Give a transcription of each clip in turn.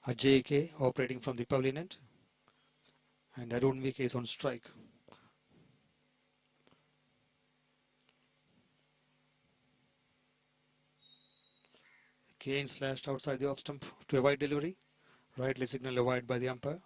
a JK operating from the pavilion end, and Arun VK is on strike. Kane slashed outside the off stump to avoid delivery, rightly signaled avoid by the umpire.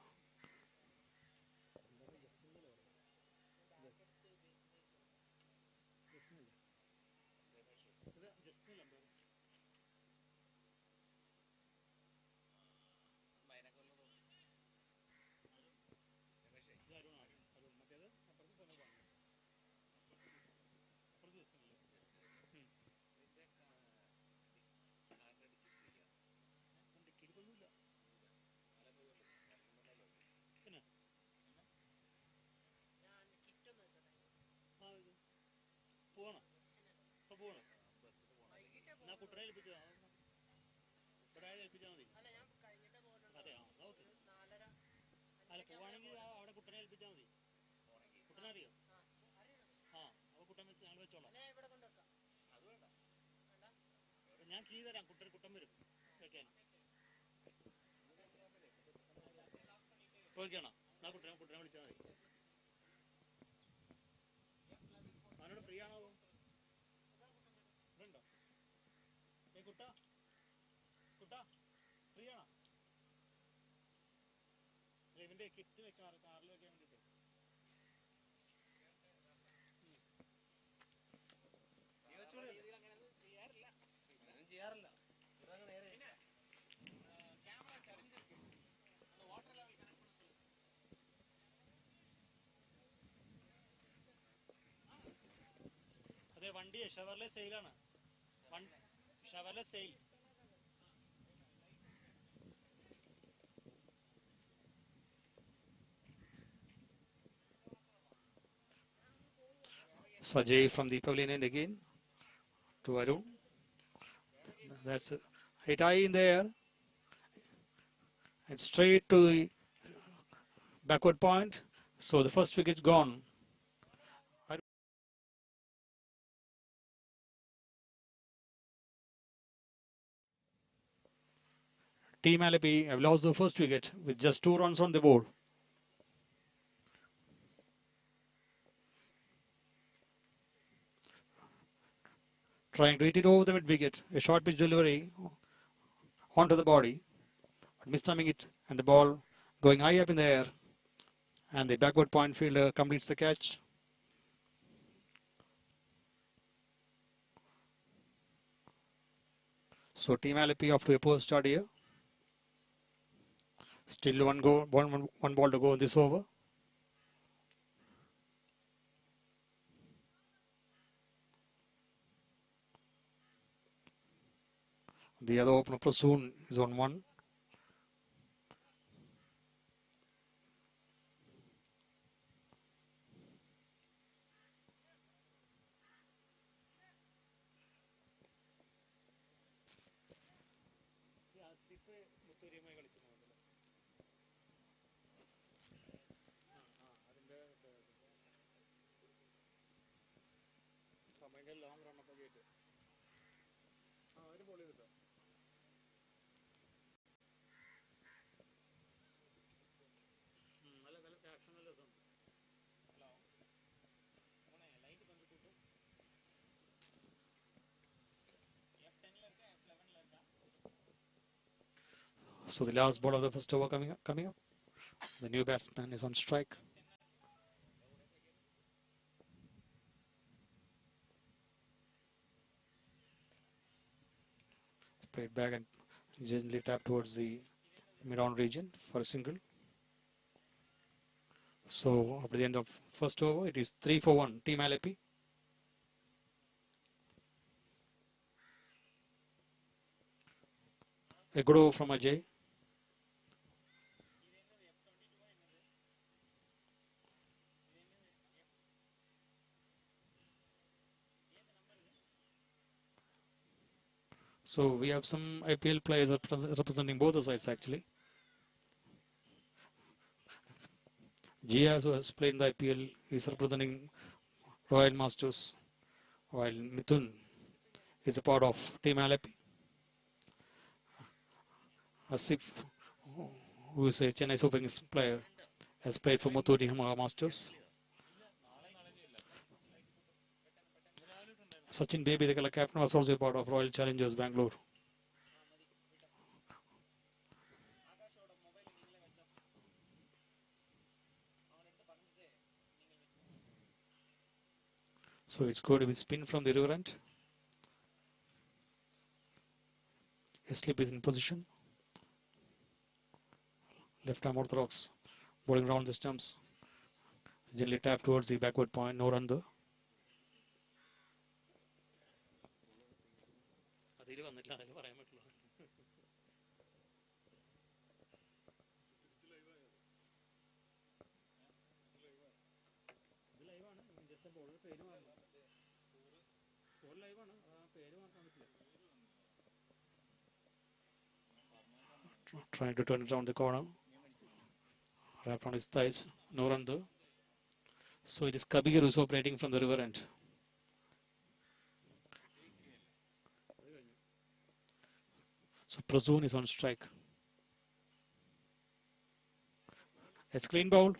Sajay from the pavilion end again to Arun. That's a hit high in the air and straight to the backward point. So the first wicket gone. Team Alleppey have lost the first wicket with just 2 runs on the board. Trying to hit it over the mid wicket. A short pitch delivery onto the body. Mistiming it and the ball going high up in the air. And the backward point fielder completes the catch. So Team Alleppey off to a poor start here. Still one ball to go in this over. The other opener Prasoon is on 1. So the last ball of the first over coming up. The new batsman is on strike. Played back and gently tapped towards the mid-on region for a single. So after the end of first over, it is 3 for 1. Team Alleppey. A good over from Ajay. So we have some IPL players representing both the sides actually. Giaz, who has played in the IPL, is representing Royal Masters, while Mithun is a part of Team Alleppey. Asif who is a Chennai Super Kings player, has played for Muthooti Masters. Sachin Baby, the color captain, was also part of Royal Challengers Bangalore. So it's going to be spin from the river end. A slip is in position. Left arm orthodox. Bowling round the stumps. Gently tap towards the backward point. No run though. Trying to turn it around the corner. Wrapped on his thighs. No run though. So it is Kabir who's operating from the river end. So Prasoon is on strike. A clean bowl.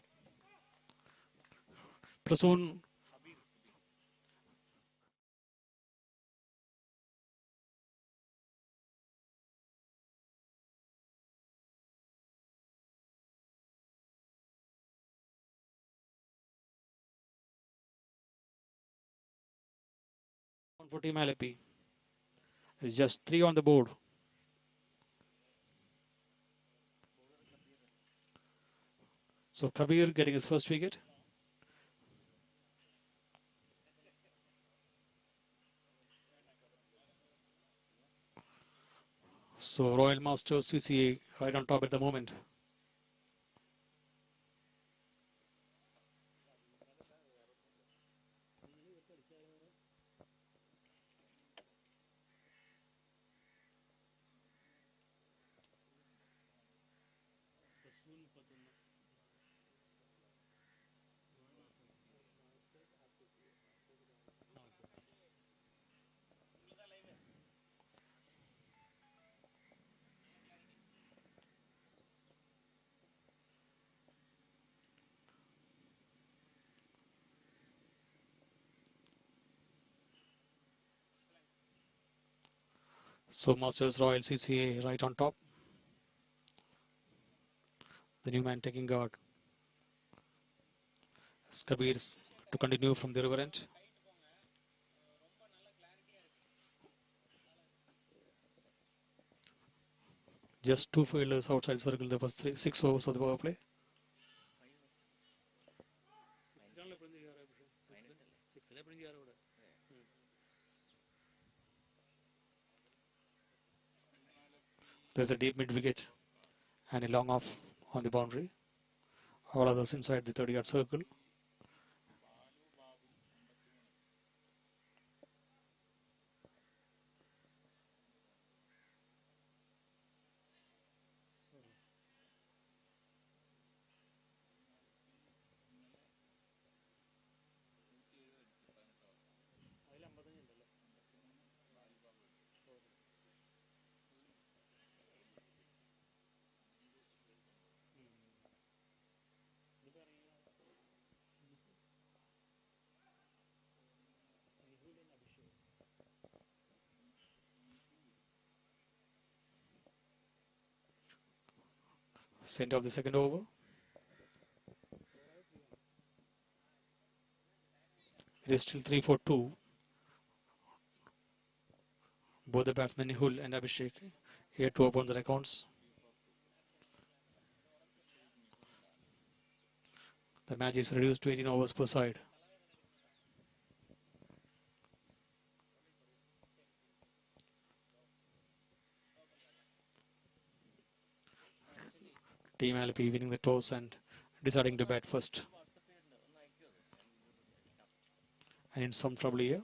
Prasoon 1 for Team Alleppey. It's just 3 on the board. So Kabir getting his first wicket. So Royal Masters CCA right on top at the moment. So Masters Royal CCA right on top. The new man taking guard. Kabir to continue from the river end. Just 2 fielders outside circle the first 6 overs of the power play. There's a deep mid wicket and a long off on the boundary. All others inside the 30-yard circle. Center of the second over. It is still 3 for 2. Both the batsmen Nihul and Abhishek here to open their accounts. The match is reduced to 18 overs per side. Team Alleppey winning the toss and deciding to bat first. And in some trouble here.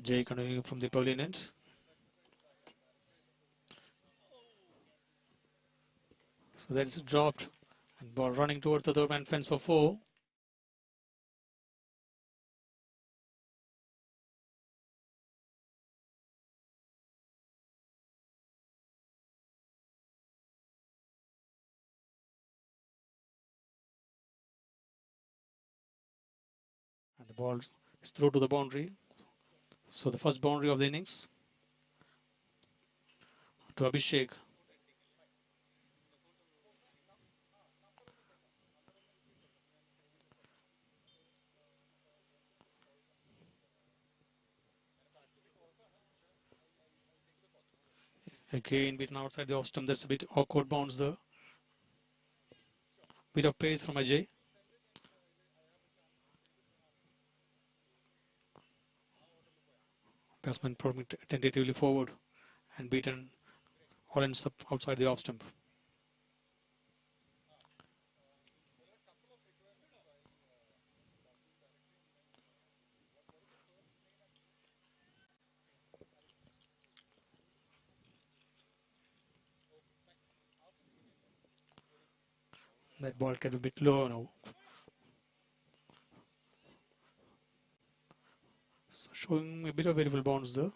Ajay continuing from the pavilion end. So that's dropped and ball running towards the third man fence for 4. And the ball is through to the boundary. So the first boundary of the innings to Abhishek. Again beaten outside the off stump. That's a bit awkward bounce there. Bit of pace from Ajay. Batsman putting tentatively forward and beaten all ends up outside the off stump. That ball can be a bit low now. So showing a bit of variable bounce there.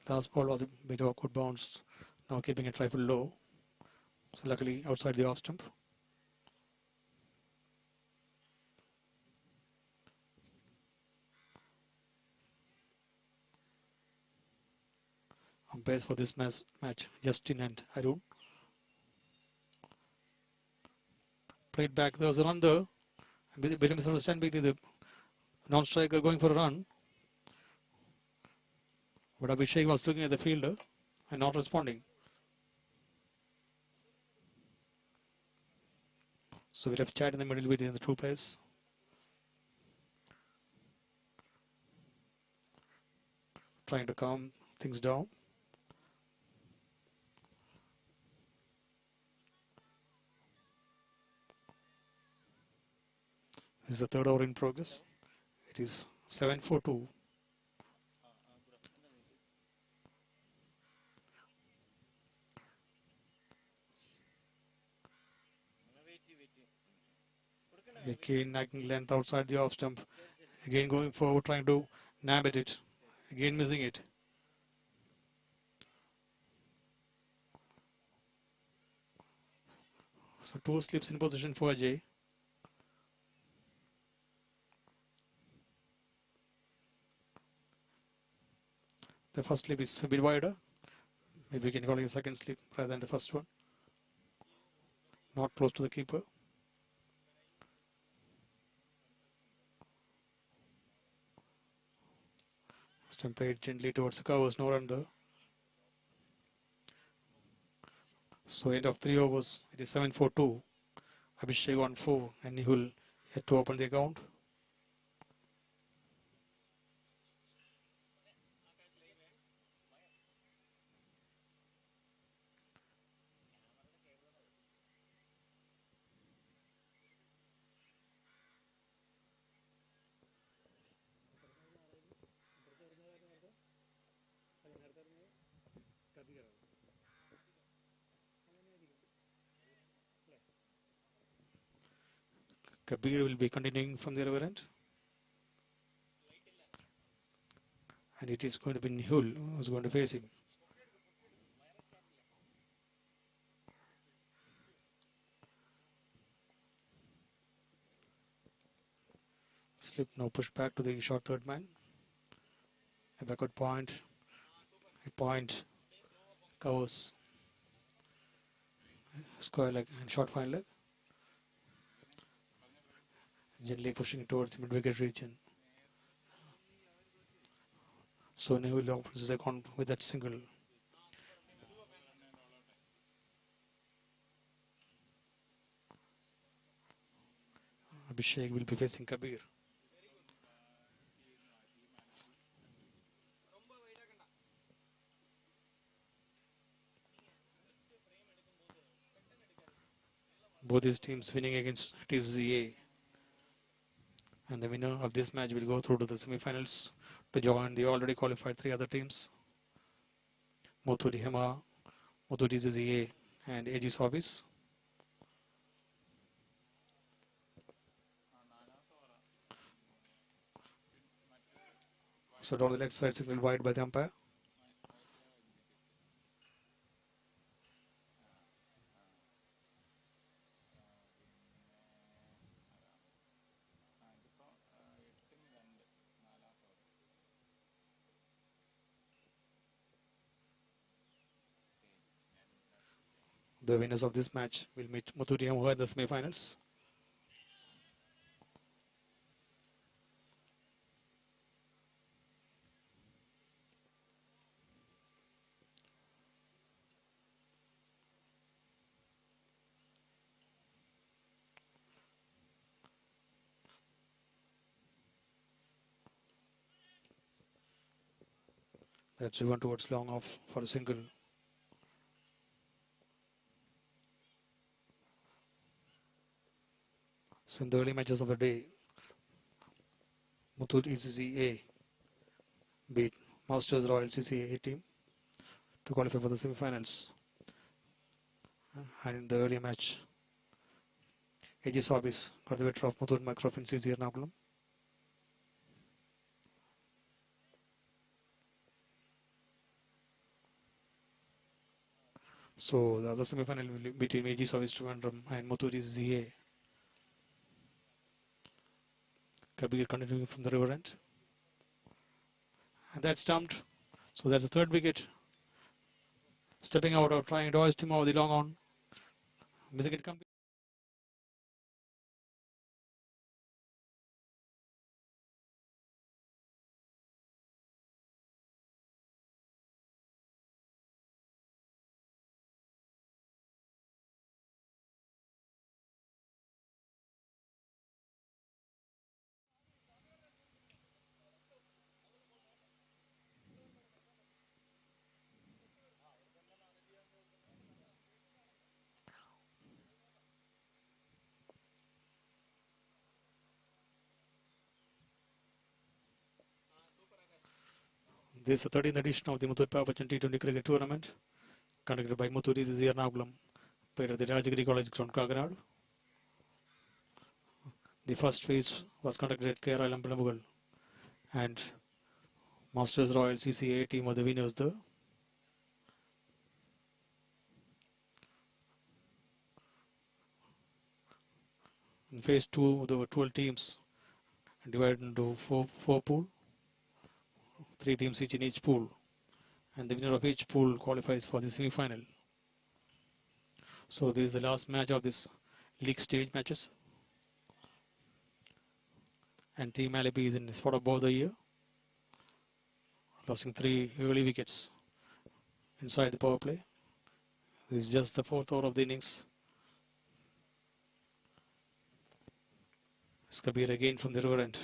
Last ball was a bit of awkward bounce. Now keeping it trifle low. So luckily outside the off stump. Umpires for this match Justin and Arun. Played back. There was a run there. A bit of misunderstanding between the non-striker going for a run. But Abhishek was looking at the fielder and not responding. So we'll have chat in the middle between the two players. Trying to calm things down. This is the third over in progress. It is 7-4-2. Again nagging length outside the off stump. Again going forward trying to nab at it. Again missing it. So 2 slips in position for Ajay. The first slip is a bit wider. Maybe we can call it a second slip rather than the first one. Not close to the keeper. Stump played gently towards the covers, no run there. So end of 3 overs, it is 7-4-2. Abhishek on 4 and Nihul yet to open the account. Kabir will be continuing from the other end. And it is going to be Nihul who's going to face him. Slip now pushed back to the short third man. A backward point. A point. Covers. Square leg and short fine leg. Gently pushing towards the mid-wicket region. So Nihul opens his account with that single. Abhishek will be facing Kabir. Both these teams winning against TCA. And the winner of this match will go through to the semi-finals to join the already qualified 3 other teams. Muthuri Hema, Muthuri CCA and AG Service. So down the leg side signal wide by the umpire. The winners of this match will meet Muturi Yamaha in the semi-finals. That's driven towards long off for a single. So in the early matches of the day, Muthoot CCA beat Masters Royal CCA team to qualify for the semi-finals. And in the earlier match, AG Service got the better of Muthoot Microf in CCA Ernakulam. So the other semi-final will be between AG Service Trivandrum and Muthoot CCA. Kabir continuing from the river end. And that's stumped. So that's the third wicket. Stepping out or trying to hoist him over the long on. Missing it completely. This is the 13th edition of the Muthoot Papachen T20 Cricket Tournament, conducted by Muthoot CCA Ernakulam, played at the Rajagiri College Ground, Kaganad. The first phase was conducted at KR Alleppey, and Masters Royal CCA team were the winners there. In phase 2, there were 12 teams divided into four pool, 3 teams each in each pool, and the winner of each pool qualifies for the semi-final. So this is the last match of this league stage matches, and Team Alleppey is in spot of both the year, losing 3 early wickets inside the power play. This is just the 4th over of the innings. It's Kabir again from the river end.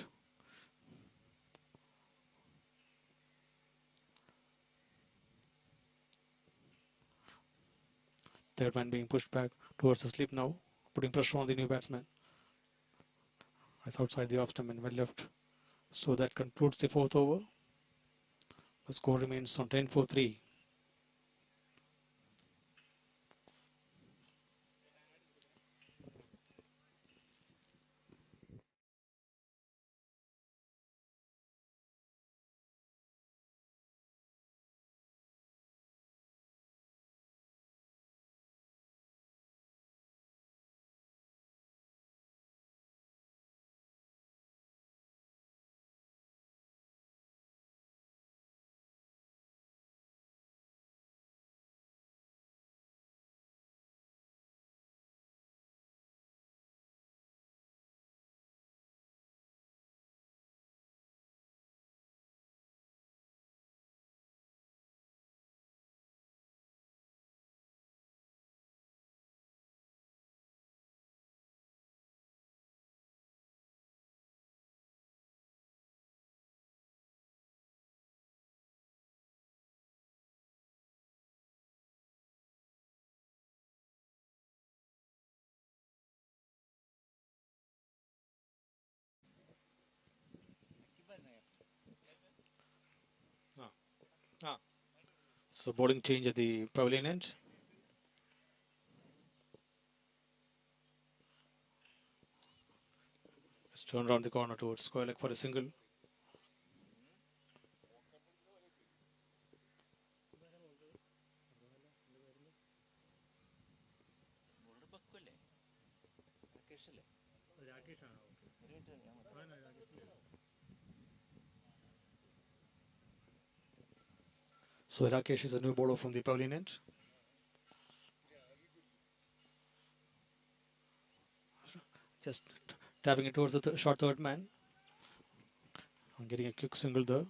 Third man being pushed back towards the slip now, putting pressure on the new batsman. It's outside the off stump and well left. So that concludes the 4th over. The score remains on 10-4-3. So bowling change at the pavilion end. It's turned around the corner towards square leg for a single. So Rakesh is a new bowler from the Pavilion end. Just tapping it towards the short third man. I'm getting a quick single there.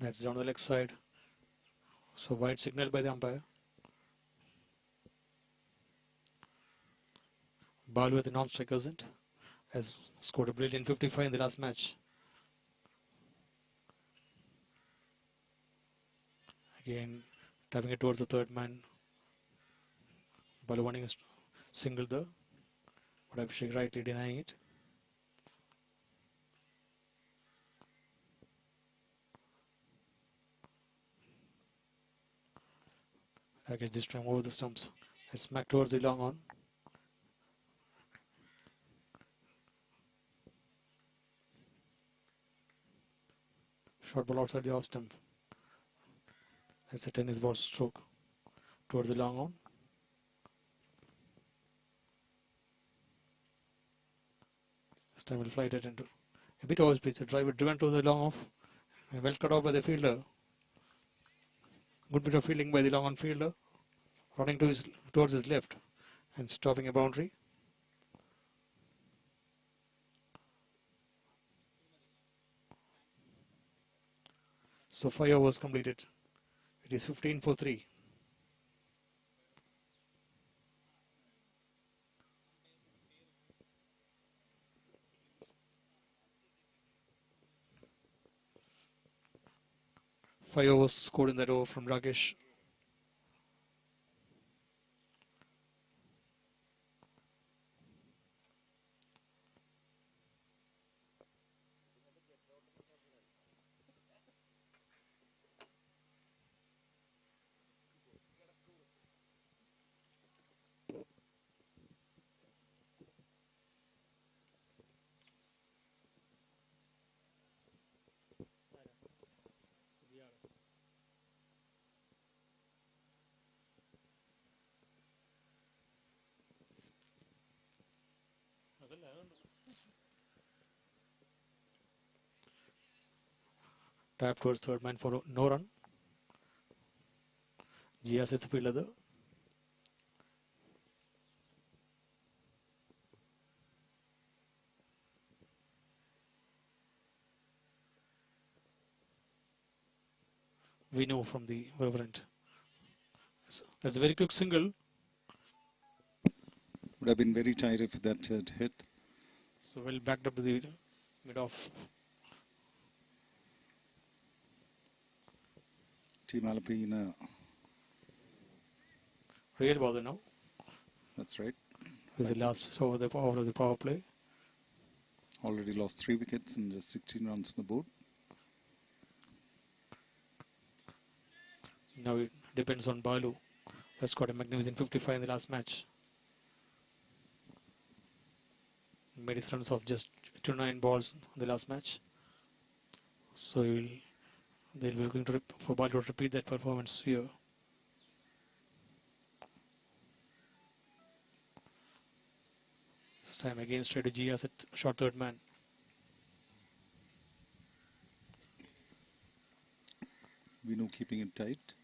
That's down the leg side. So wide signal by the umpire. Balu at the non-strikers end has scored a brilliant 55 in the last match. Again, tapping it towards the third man. Balu wanting a single there, but Abhishek rightly denying it. Rakesh this time over the stumps. It's smack towards the long on. Short ball outside the off stump. That's a tennis ball stroke towards the long on. This time will fly it into a bit over pitch. The driver driven to the long off. And well cut off by the fielder. Good bit of fielding by the long on fielder. Running towards his left and stopping a boundary. So 5 overs completed. It is 15 for 3. Five overs scored in that over from Rakesh. Tap towards third man for no run. Gia sets the fielder there. We know from the Reverend. That's a very quick single. Would have been very tight if that had hit. So well backed up to the mid off. Team Alleppey in a... Real bother now. That's right. This is the last over of the power play. Already lost 3 wickets and just 16 runs on the board. Now it depends on Balu. That's got a magnificent 55 in the last match. Made his runs of just 29 balls in the last match. So they'll be looking for Balu to repeat that performance here. This time again straight to Gias at short third man. Vinu keeping it tight.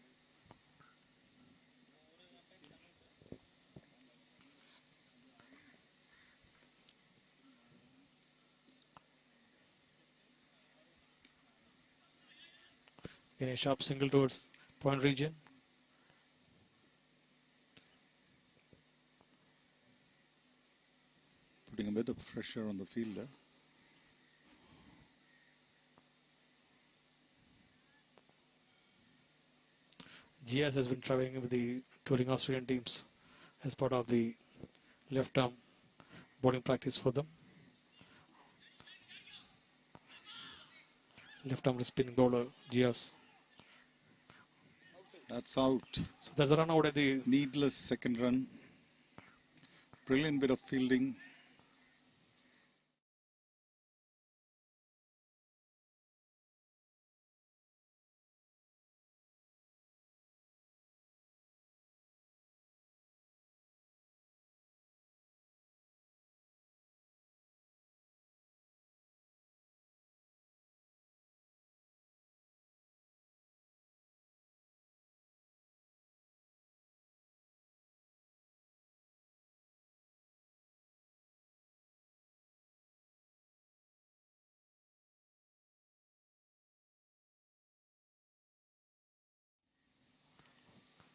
Then a sharp single towards point region. Putting a bit of pressure on the fielder. GS has been traveling with the touring Australian teams as part of the left arm bowling practice for them. Left arm spinning bowler GS. That's out. So there's a run out at the Needless second run. Brilliant bit of fielding.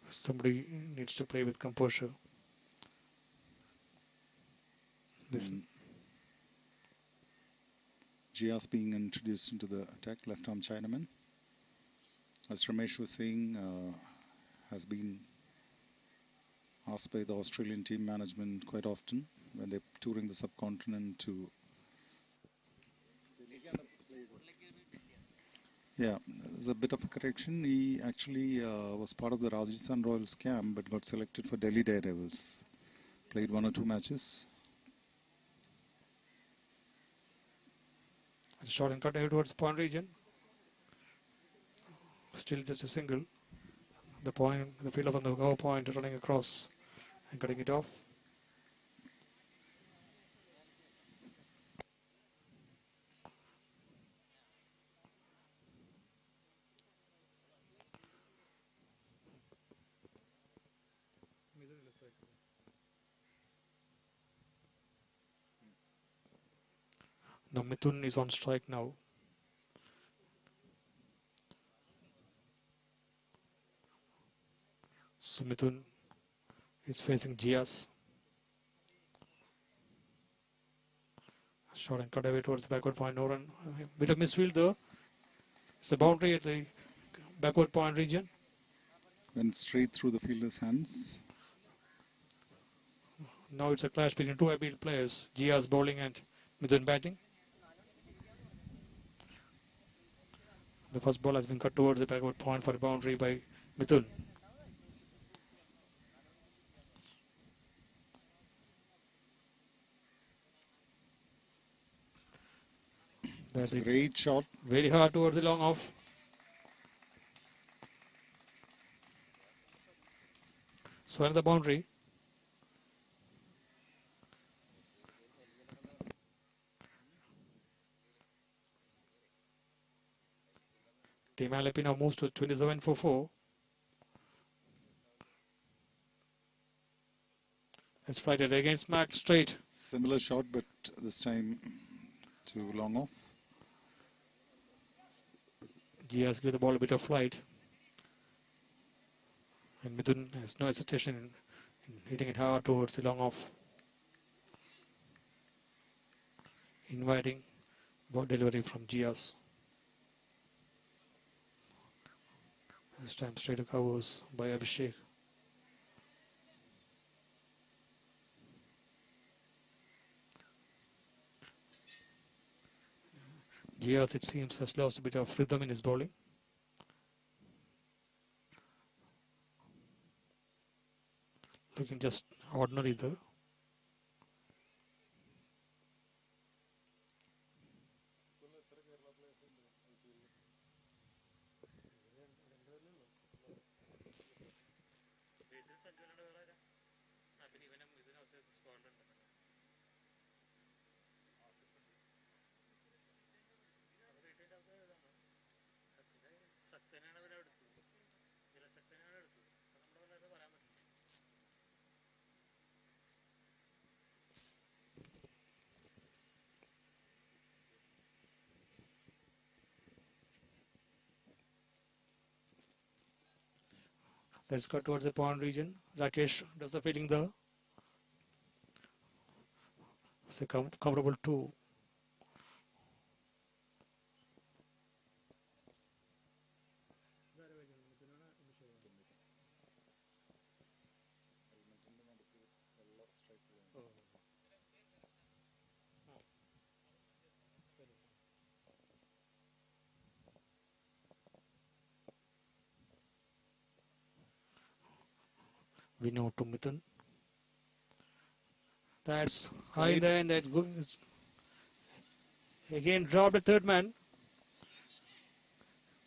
somebody needs to play with composure. Listen. Gias being introduced into the attack, left arm Chinaman. As Ramesh was saying, has been asked by the Australian team management quite often when they're touring the subcontinent to. Yeah, there's a bit of a correction. He actually was part of the Rajasthan Royals camp but got selected for Delhi Daredevils. Played 1 or 2 matches. Shot and cut towards the point region. Still just a single. The point, the fielder from the cover point running across and cutting it off. Now Mithun is on strike now. So Mithun is facing Gias. Shot and cut away towards the backward point. No run. Bit of misfield though. It's a boundary at the backward point region. Went straight through the fielder's hands. Now it's a clash between two able players. Gias bowling and Mithun batting. The first ball has been cut towards the backward point for a boundary by Mithun. That's a great shot. Very hard towards the long off. So another boundary. Team Alleppey now moves to 27 for 4. It's flighted again, smacked straight. Similar shot, but this time too long off. Gias give the ball a bit of flight. And Mithun has no hesitation in hitting it hard towards the long off. Inviting ball delivery from Gias. This time straight to covers by Abhishek. Gias, it seems, has lost a bit of rhythm in his bowling. Looking just ordinary though. Let's go towards the pond region. Rakesh does the fielding there. It's a comfortable 2. We know to Mithun. That's It's high in Khalid. there, and that goes again. Dropped the third man.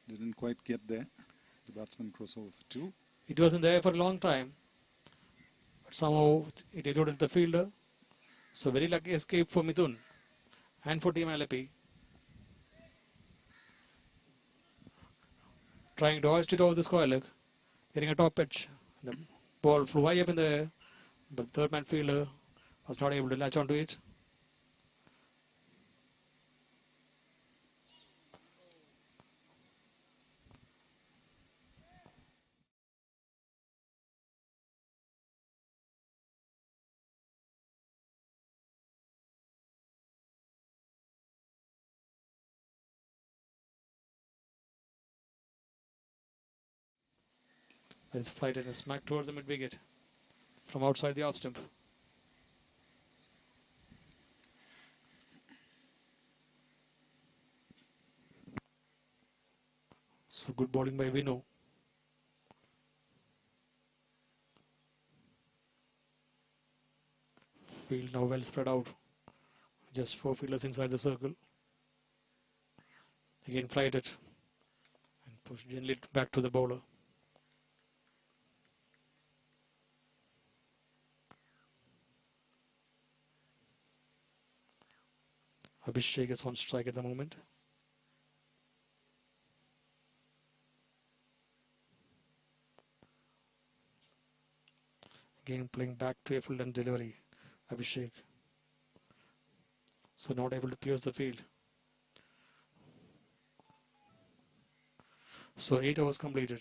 Didn't quite get there. The batsman crossover for two. It wasn't there for a long time, but somehow it eluded the fielder. So very lucky escape for Mithun and for Team Alleppey. Trying to hoist it over the square leg, getting a top pitch. The ball flew high up in the air, but the third man fielder was not able to latch onto it. It's flighted and smacked towards the mid wicket from outside the off stump. So good bowling by Vino. Field now well spread out. Just four fielders inside the circle. Again flighted and pushed gently back to the bowler. Abhishek is on strike at the moment. Again playing back to a full length delivery. Abhishek. So not able to pierce the field. So 8 overs completed.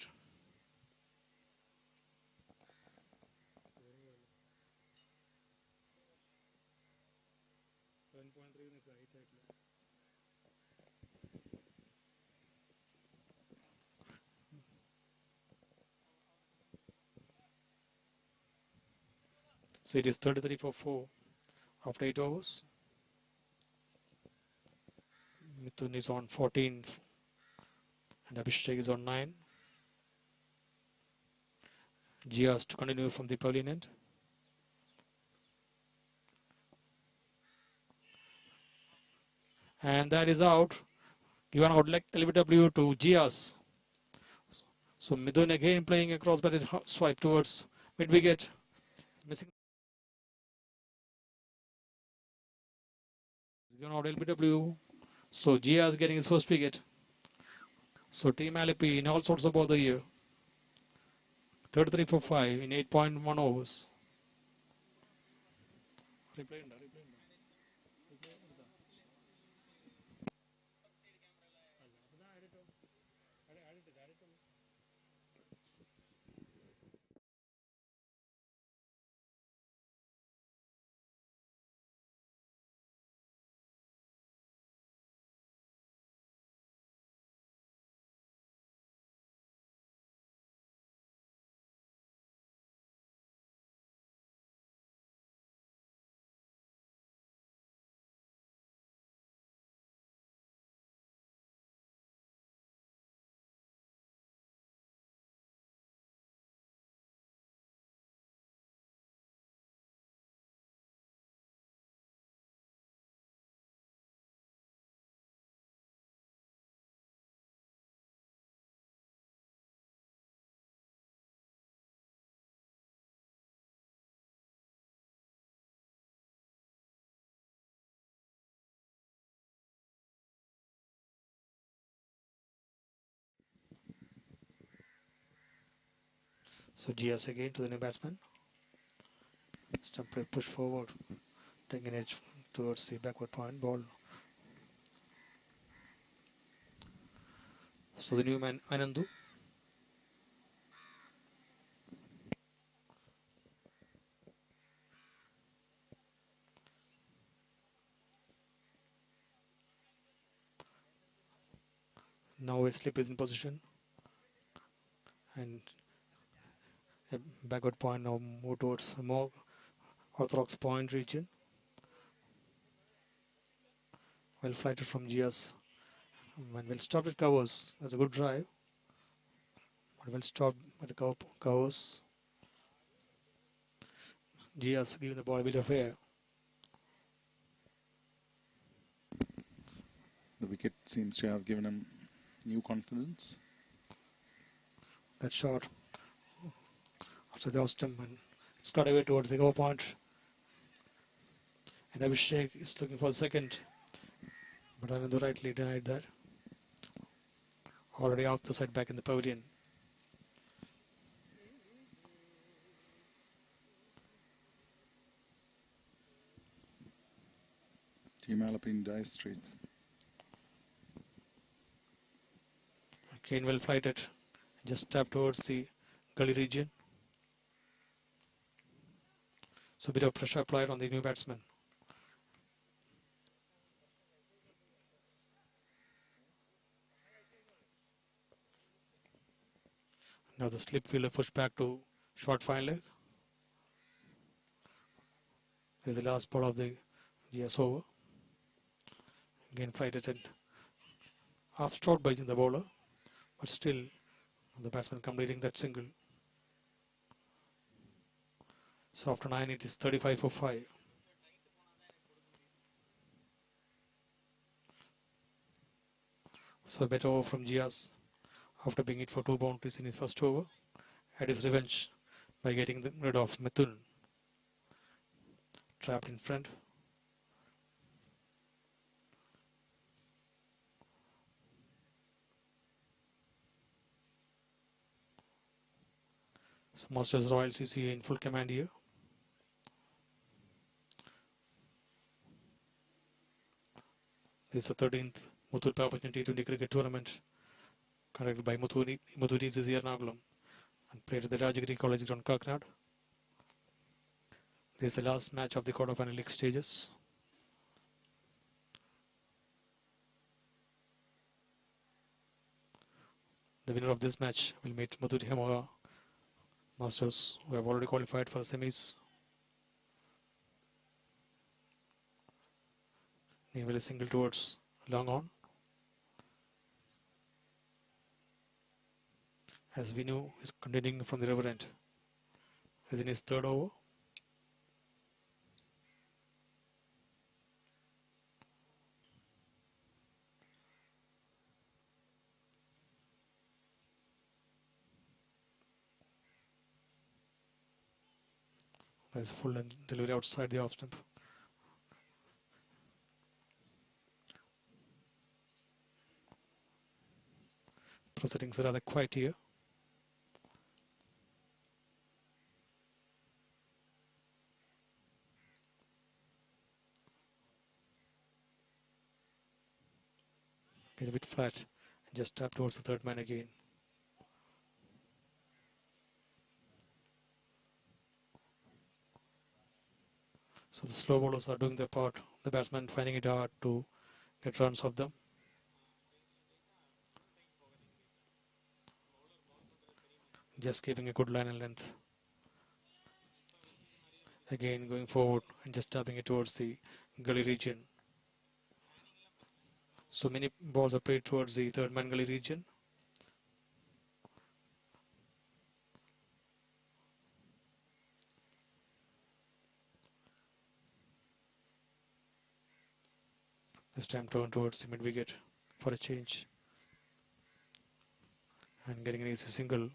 So it is 33 for 4 after 8 overs. Mithun is on 14 and Abhishek is on 9. Gias to continue from the pavilion end. And that is out. Given out LBW to Gias. So Mithun again playing a cross-batted swipe towards mid-wicket. Missing. Given out LBW. So Gias getting his first wicket. So Team Alleppey in all sorts of bother here. 33 for 5 in 8.1 overs. So Gias again to the new batsman. Stump play push forward. Taking edge towards the backward point ball. So the new man Anandu. Now a slip is in position. And a backward point now move towards a more orthodox point region. Well flighted from Gias. When well stopped at covers. That's a good drive. But well stopped at the covers. GS giving the ball a bit of air. The wicket seems to have given him new confidence. That shot after the off stump, and it's got away towards the goal point. And Abhishek is looking for a second, but Anandu rightly denied that. Already off the side back in the pavilion. Team Alleppey in dire straits. Kane well flighted, just tapped towards the gully region. So a bit of pressure applied on the new batsman. Now the slip fielder pushed back to short fine leg. This is the last ball of the GS over. Again flighted and half stroked by the bowler, but still the batsman completing that single. So after 9 it is 35 for 5. So a better over from Gias after being hit for 2 boundaries in his first over. Had his revenge by getting rid of Mithun. Trapped in front. So Masters Royal CCA in full command here. This is the 13th Muthoot Papajan T20 cricket tournament conducted by Muthoot CCA Ernakulam and played at the Rajagiri College Ground, Kakinad. This is the last match of the quarterfinal league stages. The winner of this match will meet Muthoot Hemaga Masters, who have already qualified for the semis. Meanwhile, a single towards long on. As Vinu is continuing from the river end. Is in his third over. There's full and delivery outside the off stump. Proceedings are rather quiet here. Get a bit flat. Just tap towards the third man again. So the slow bowlers are doing their part. The batsmen finding it hard to get runs off them. Just keeping a good line and length. Again going forward and just tapping it towards the gully region. So many balls are played towards the third man gully region. This time turn towards the mid wicket for a change. And getting an easy single.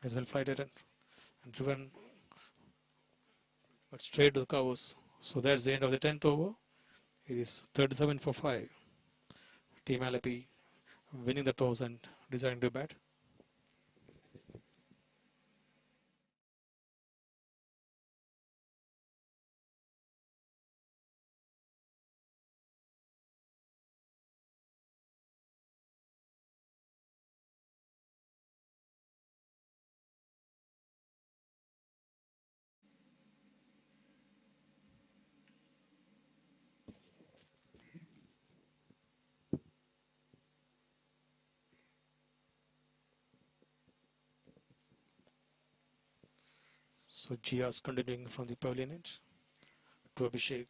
As well flighted and driven, but straight to the covers. So that's the end of the 10th over. It is 37 for 5. Team Alleppey winning the toss and deciding to bat. So Gia's continuing from the pavilion end to Abhishek.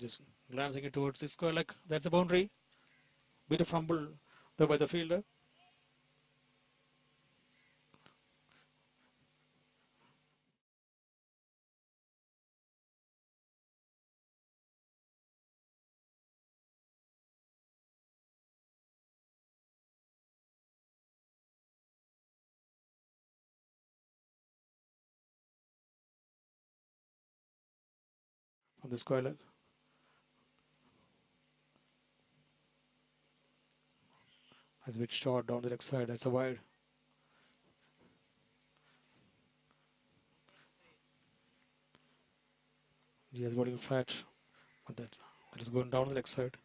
Just glancing it towards the square leg. That's a boundary. Bit of fumble though by the fielder. On the square leg. That's a bit short down the leg side. That's a wide. Gia's bowling flat. But that is going down the leg side.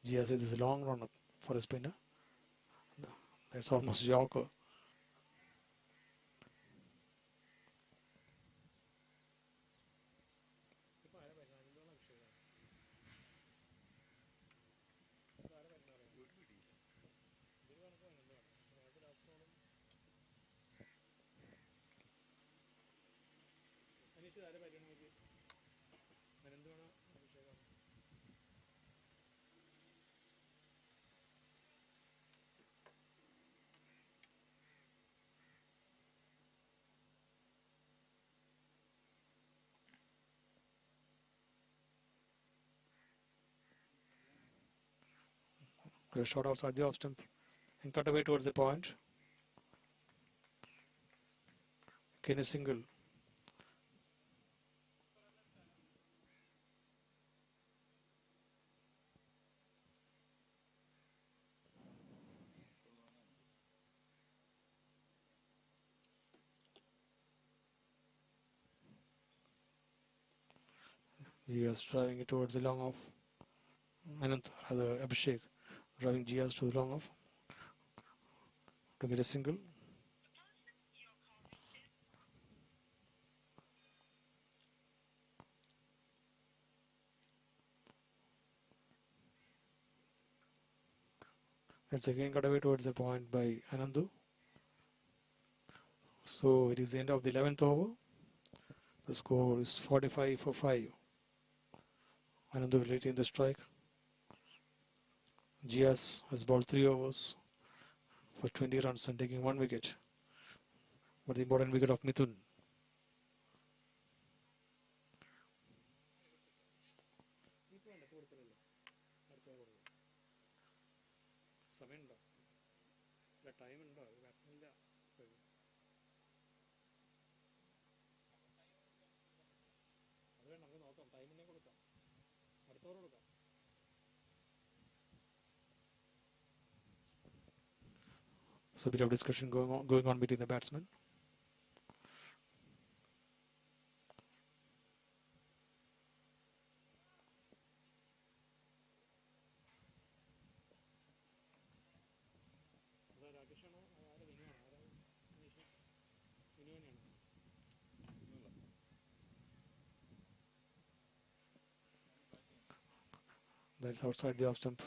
Gia says this is a long run up for a spinner. That's almost Yorker. A shot outside the off stump and cut away towards the point. Again a single. Gia's driving it towards the long off. Anand, rather Abhishek, driving Gia's to the long off to get a single. It's again cut away towards the point by Anandu. So it is the end of the 11th over. The score is 45 for 5. Anandu will retain the strike. Gias has bowled 3 overs for 20 runs and taking 1 wicket. But the important wicket of Mithun. So a bit of discussion going on between the batsmen. That's outside the off stump.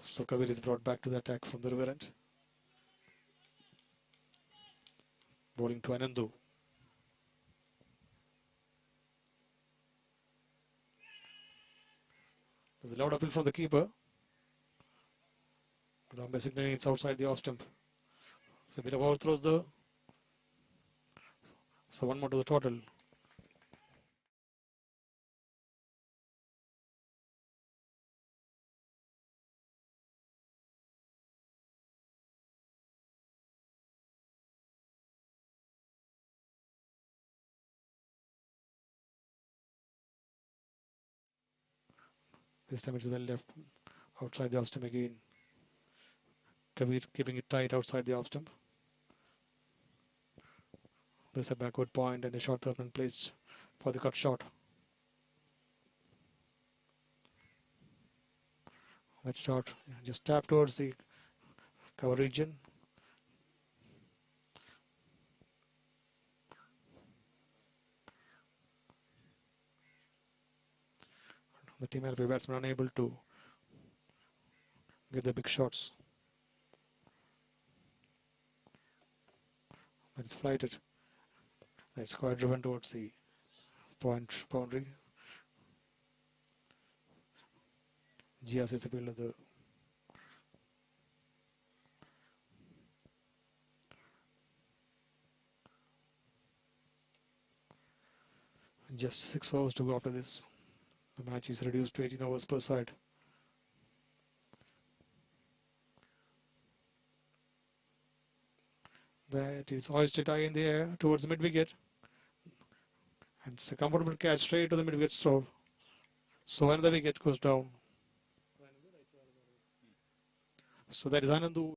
So Kabir is brought back to the attack from the river end. Bowling to Anandu. There's a loud appeal from the keeper. But I'm signaling it's outside the off stump. So a bit of overthrows there. So one more to the total. This time it's well left outside the off stump again. Kabir keeping it tight outside the off stump. There's a backward point and a short throw placed for the cut shot. That shot just tapped towards the cover region. The team Alleppey batsmen unable to get the big shots. That is flighted. That's quite driven towards the point boundary. Gias is the fielder. The just 6 overs to go after this. The match is reduced to 18 overs per side. That is hoisted high in the air towards the mid wicket. And it's a comfortable catch straight to the mid wicket store. So another wicket goes down. So that is Anandu.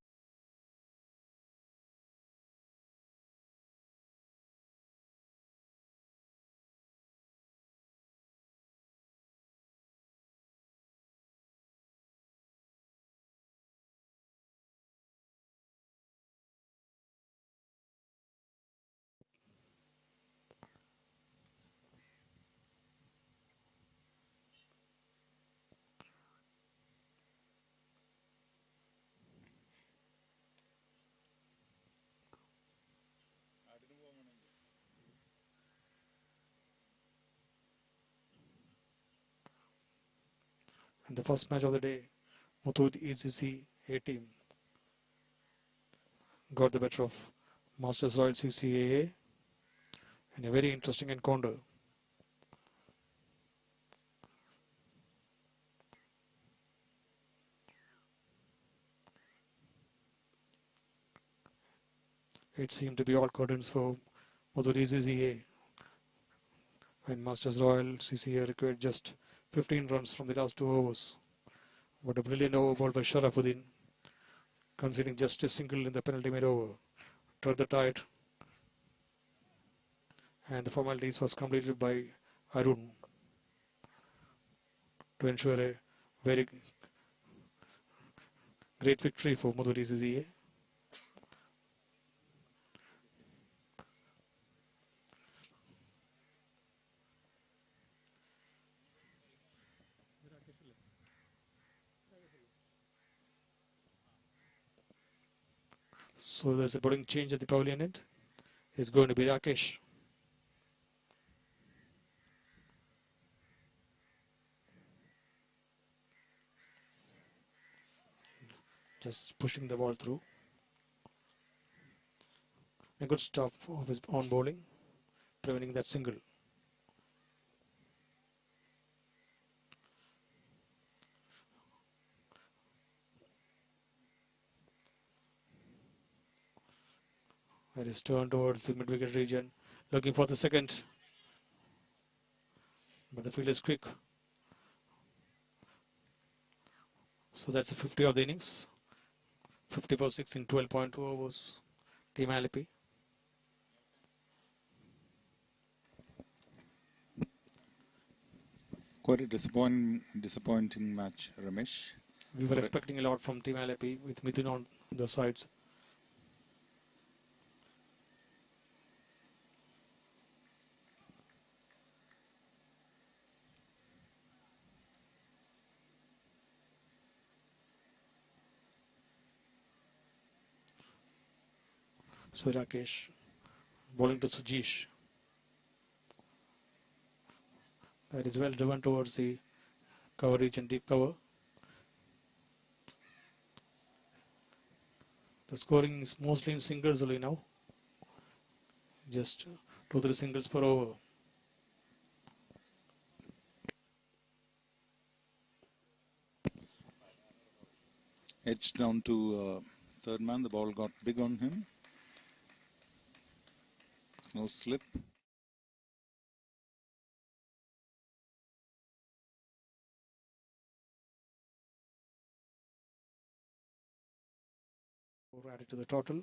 And the first match of the day, Muthoot CCA team got the better of Masters Royal CCA in a very interesting encounter. It seemed to be all curtains for Muthoot CCA when Masters Royal CCA required just 15 runs from the last 2 overs. But a brilliant over ball by Sharafuddin, conceding just a single in the penalty made over, turned the tide, and the formalities was completed by Arun to ensure a very great victory for Muthoot CCA. So there's a bowling change at the pavilion end. It's going to be Rakesh. Just pushing the ball through. A good stop of his own bowling, preventing that single. That is turned towards the mid-wicket region, looking for the second. But the field is quick. So that's a 50 of the innings. 50 for 6 in 12.2 overs. Team Alleppey. Quite a disappointing match, Ramesh. We were expecting a lot from Team Alleppey with Mithun on the sides. So Rakesh bowling to Sujesh. That is well driven towards the cover region, deep cover. The scoring is mostly in singles only now. Just 2-3 singles per over. Edged down to third man. The ball got big on him. No slip. Added to the total.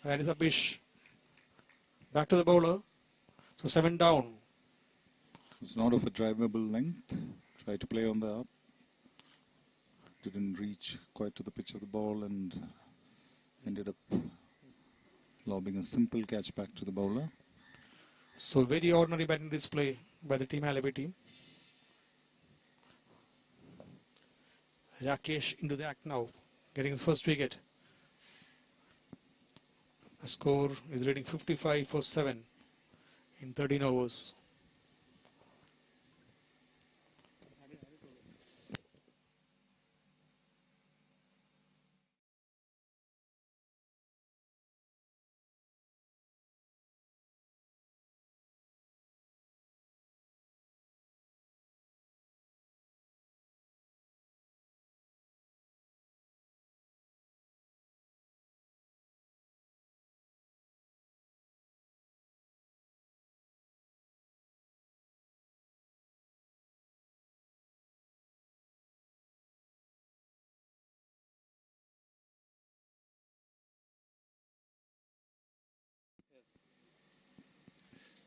That is a pish. Back to the bowler. So 7 down. It's not of a drivable length. Try to play on the up. didn't reach quite to the pitch of the ball and ended up lobbing a simple catch back to the bowler. So very ordinary batting display by the team Alleppey team. Rakesh into the act now, getting his first wicket. The score is reading 55 for 7 in 13 overs.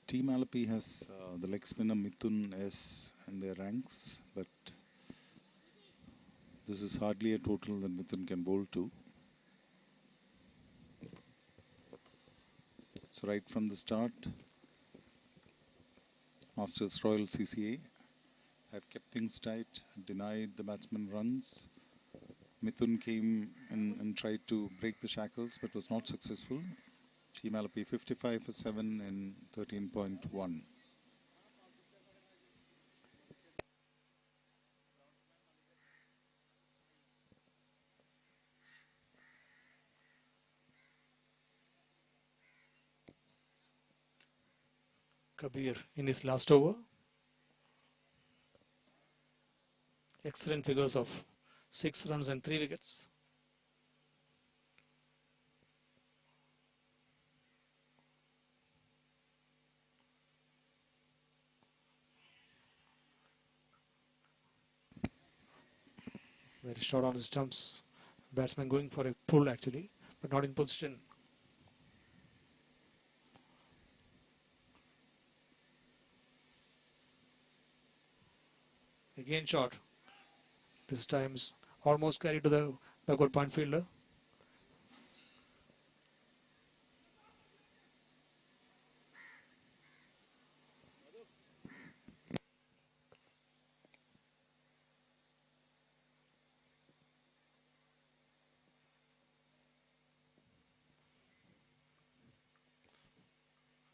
Team Alleppey has the leg spinner Mithun S in their ranks, but this is hardly a total that Mithun can bowl to. So right from the start, Masters Royal CCA have kept things tight, denied the batsman runs. Mithun came and tried to break the shackles but was not successful. Team Alleppey 55 for 7 in 13.1. Kabir in his last over. Excellent figures of 6 runs and 3 wickets. Very short on the stumps. Batsman going for a pull actually, but not in position. Again shot. This time's almost carried to the backward point fielder.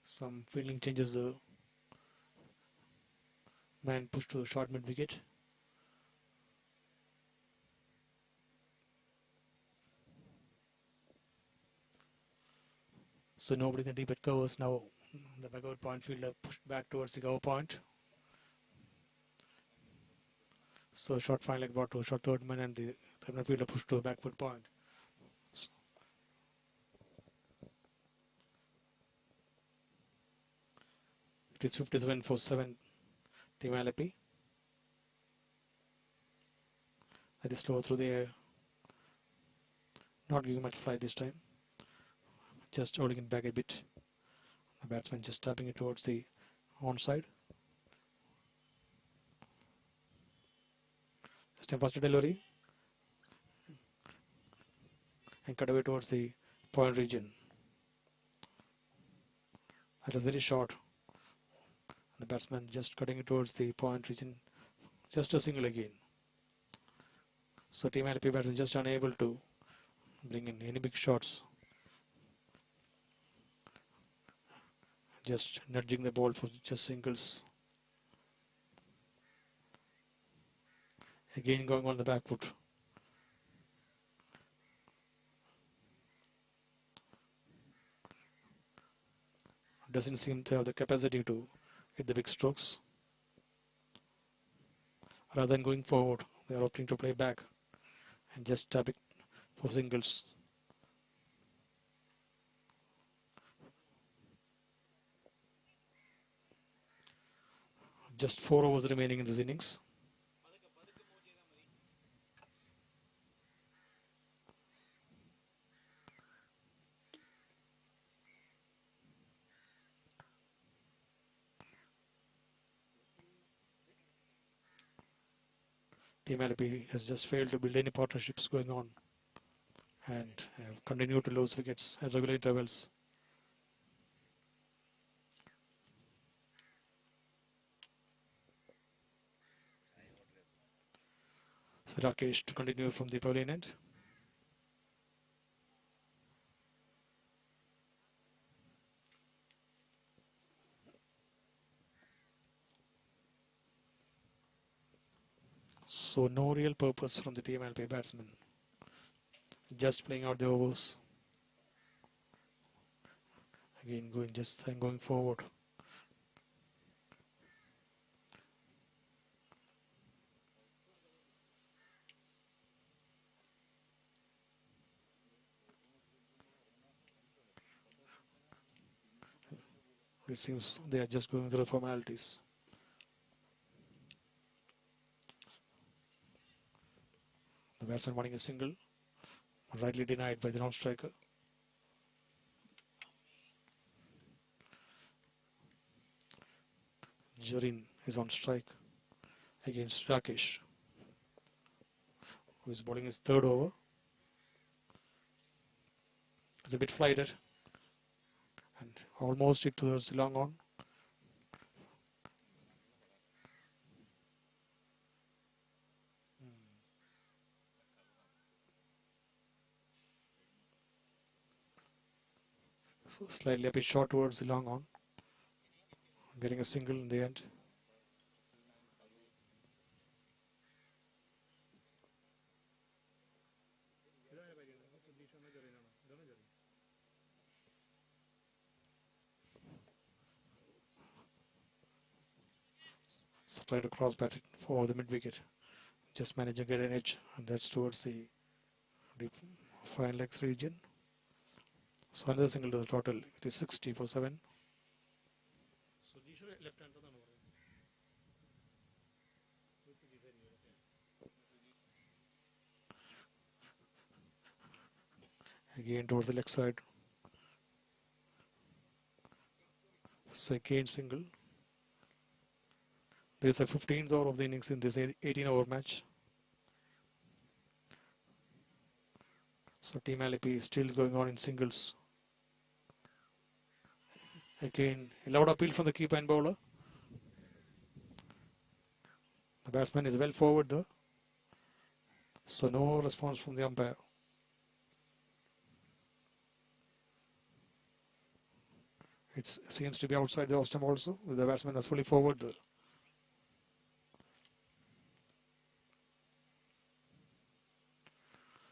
Some fielding changes, the man pushed to the short mid wicket. So nobody in the deep at covers now. The backward point fielder pushed back towards the cover point. So short fine leg brought to a short third man and the third man fielder pushed to the backward point. So it is 57 for 7 Team Alleppey. That is slow through the air. Not giving much fly this time. Just holding it back a bit. The batsman just tapping it towards the onside. Just a faster delivery. And cut away towards the point region. That was very short. The batsman just cutting it towards the point region. Just a single again. So Team Alleppey batsman just unable to bring in any big shots. Just nudging the ball for just singles. Again going on the back foot. Doesn't seem to have the capacity to hit the big strokes. Rather than going forward, they are opting to play back and just tap it for singles. Just 4 overs remaining in this innings. Team Alleppey has just failed to build any partnerships going on and have continued to lose wickets at regular intervals. So Rakesh to continue from the pavilion end. So no real purpose from the Team Alleppey batsman. Just playing out the overs. Again going forward. It seems they are just going through the formalities. The batsman wanting a single, rightly denied by the non-striker. Jarin is on strike against Rakesh, who is bowling his third over. It's a bit flighted and almost hit towards the long on. So slightly a bit short towards the long on, getting a single in the end. So try to cross bat it for the mid wicket. Just manage to get an edge, and that's towards the deep fine legs region. So another single to the total. It is 60 for 7. Again towards the leg side. So again single. There is a 15th over of the innings in this 18-over match. So Team Alleppey is still going on in singles. Again, a loud appeal from the keeper and bowler. The batsman is well forward though. So no response from the umpire. It seems to be outside the off stump also, with the batsman as fully forward though.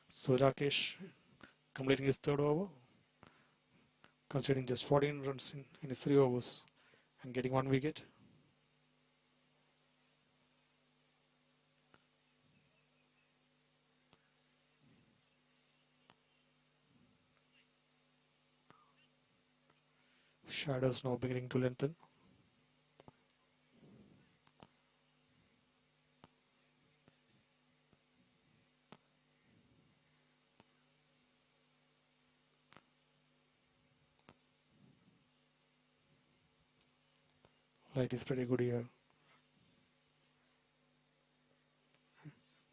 So Rakesh completing his third over, conceding just 14 runs in his 3 overs and getting 1 wicket. Shadows now beginning to lengthen. Light is pretty good here.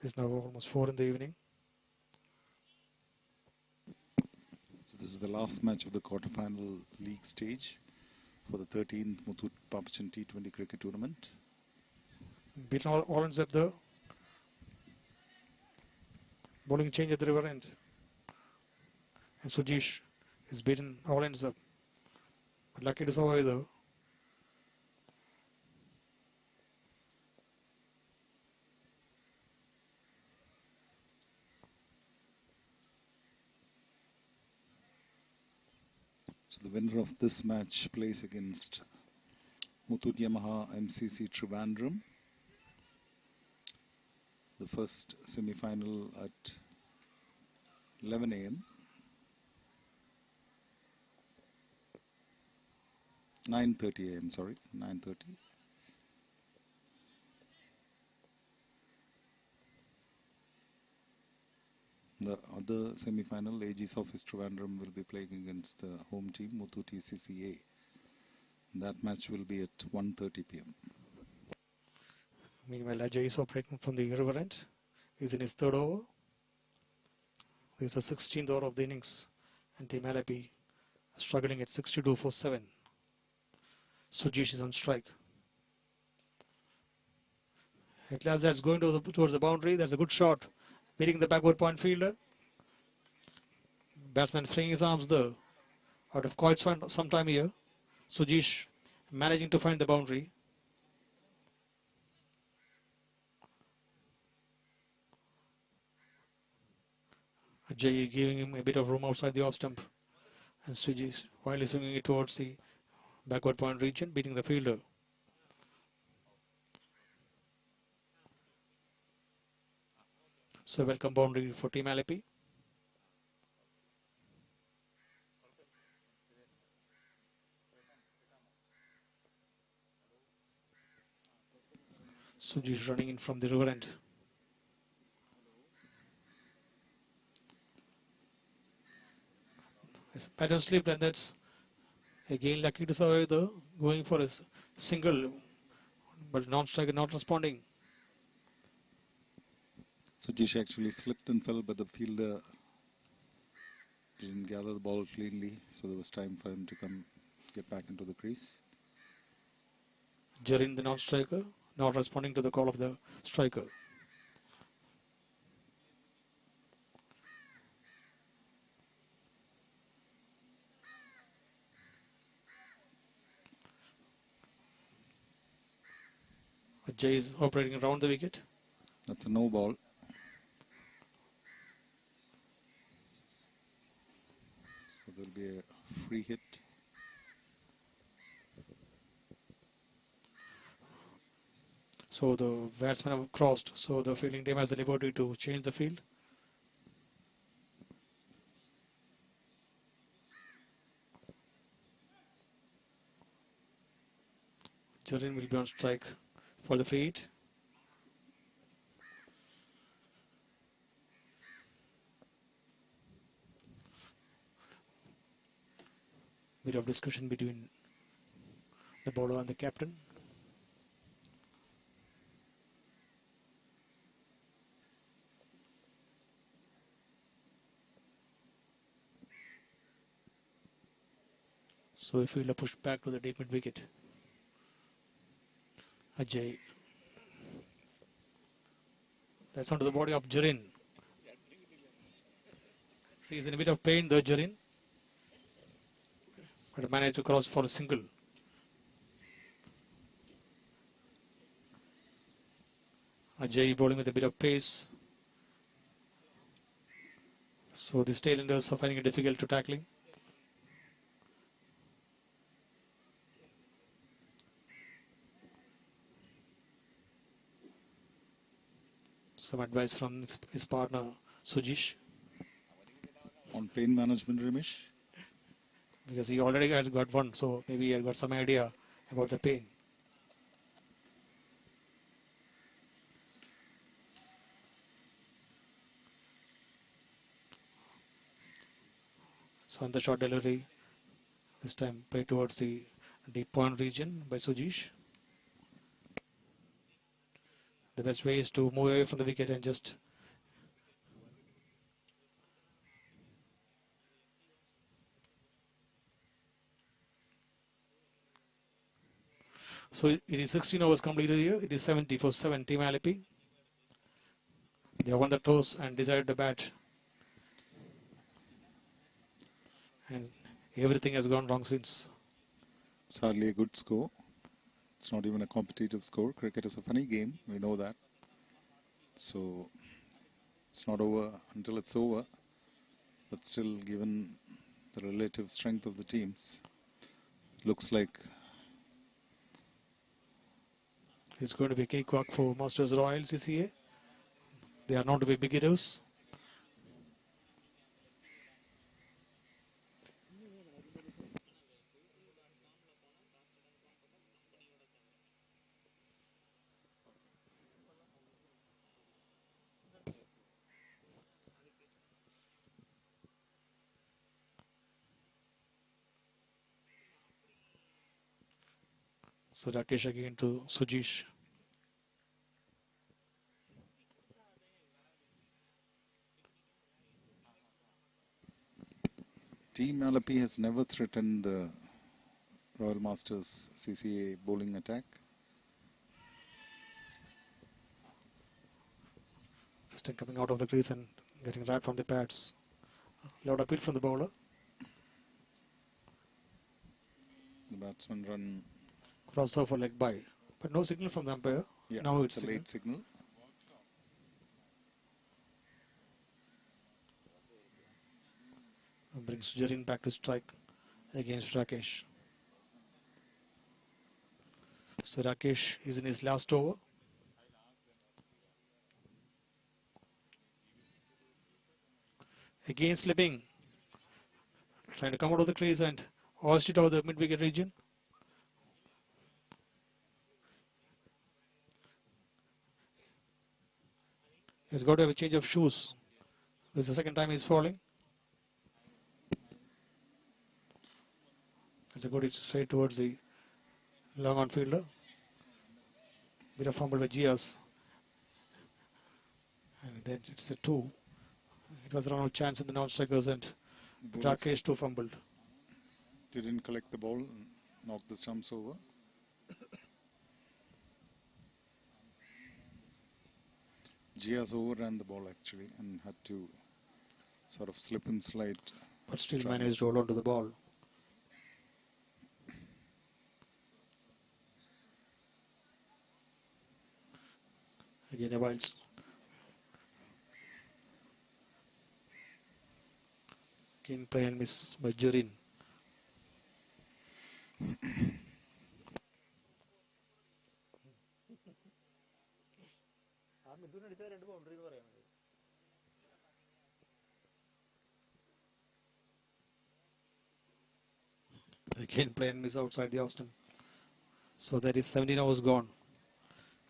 It's now almost 4 in the evening. So this is the last match of the quarterfinal league stage for the 13th Muthoot Papachan T20 cricket tournament. Beaten all ends up the bowling change at the river end. And Sujesh is beaten all ends up. But lucky to survive though. So the winner of this match plays against Muthoot Yamaha MCC Trivandrum. The first semi-final at 11 a.m. 9:30 a.m. Sorry, 9:30. The other semi-final, AG's Office Trivandrum will be playing against the home team, Muthoot CCA. That match will be at 1:30 p.m. Meanwhile, Ajay is operating from the river end. He's in his third over. This is the 16th over of the innings, and Team Alleppey struggling at 62 for 7. Sujesh is on strike. At last, that's going towards the boundary. That's a good shot, beating the backward point fielder. Batsman flinging his arms there. Out of quite some time here. Sujesh managing to find the boundary. Ajay giving him a bit of room outside the off stump. And Sujesh, while he's swinging it towards the backward point region, beating the fielder. So welcome boundary for Team Alleppey. Sujesh running in from the river end. Yes, batter slipped, and that's again lucky to survive the going for a single, but non-striker not responding. Sujesh actually slipped and fell, but the fielder didn't gather the ball cleanly, so there was time for him to get back into the crease. Jarin, the non-striker, not responding to the call of the striker. Jay is operating around the wicket. That's a no ball. So there'll be a free hit. So the batsmen have crossed. So the fielding team has the liberty to change the field. Jarin will be on strike for the free hit. Bit of discussion between the bowler and the captain. So a fielder pushed back to the deep mid wicket. Ajay. That's onto the body of Jarin. See, he's in a bit of pain, the Jarin. But managed to cross for a single. Ajay bowling with a bit of pace. So the tailenders are finding it difficult to tackling. Some advice from his partner Sujesh, On pain management, Ramesh. because he already has got one, so maybe he had got some idea about the pain. So on the short delivery, this time played towards the deep point region by Sujesh. The best way is to move away from the wicket and just so it is 16 overs completed here. It is 70 for 7 Team Alleppey. They won the toss and decided to bat, and everything has gone wrong since. It's hardly a good score. It's not even a competitive score. Cricket is a funny game. We know that. So it's not over until it's over. But still, given the relative strength of the teams, looks like It's going to be a cakewalk for Masters Royal CCA. They are known to be big hitters. So Rakesh again to Sujesh. Team Alleppey has never threatened the Royal Masters CCA bowling attack. Still coming out of the crease and getting right from the pads. Loud appeal from the bowler. The batsman run. Crossover leg by. But no signal from the umpire. Yeah, Now it's a late signal. Brings Jarin back to strike against Rakesh. So Rakesh is in his last over. Again slipping. Trying to come out of the crease and hoist it over the mid-wicket region. He's got to have a change of shoes. This is the second time he's falling. It's a good hit straight towards the long on fielder. Bit of fumble by Gias. And then it's a 2. It was a run out chance in the non-strikers and Rakesh too fumbled. Didn't collect the ball, knocked the stumps over. Gias overran the ball actually and had to sort of slip and slide. But still managed to hold on to the ball. Again a wild. Again play and miss by Jarin. Again play and miss outside the Austin. So that is 17 hours gone.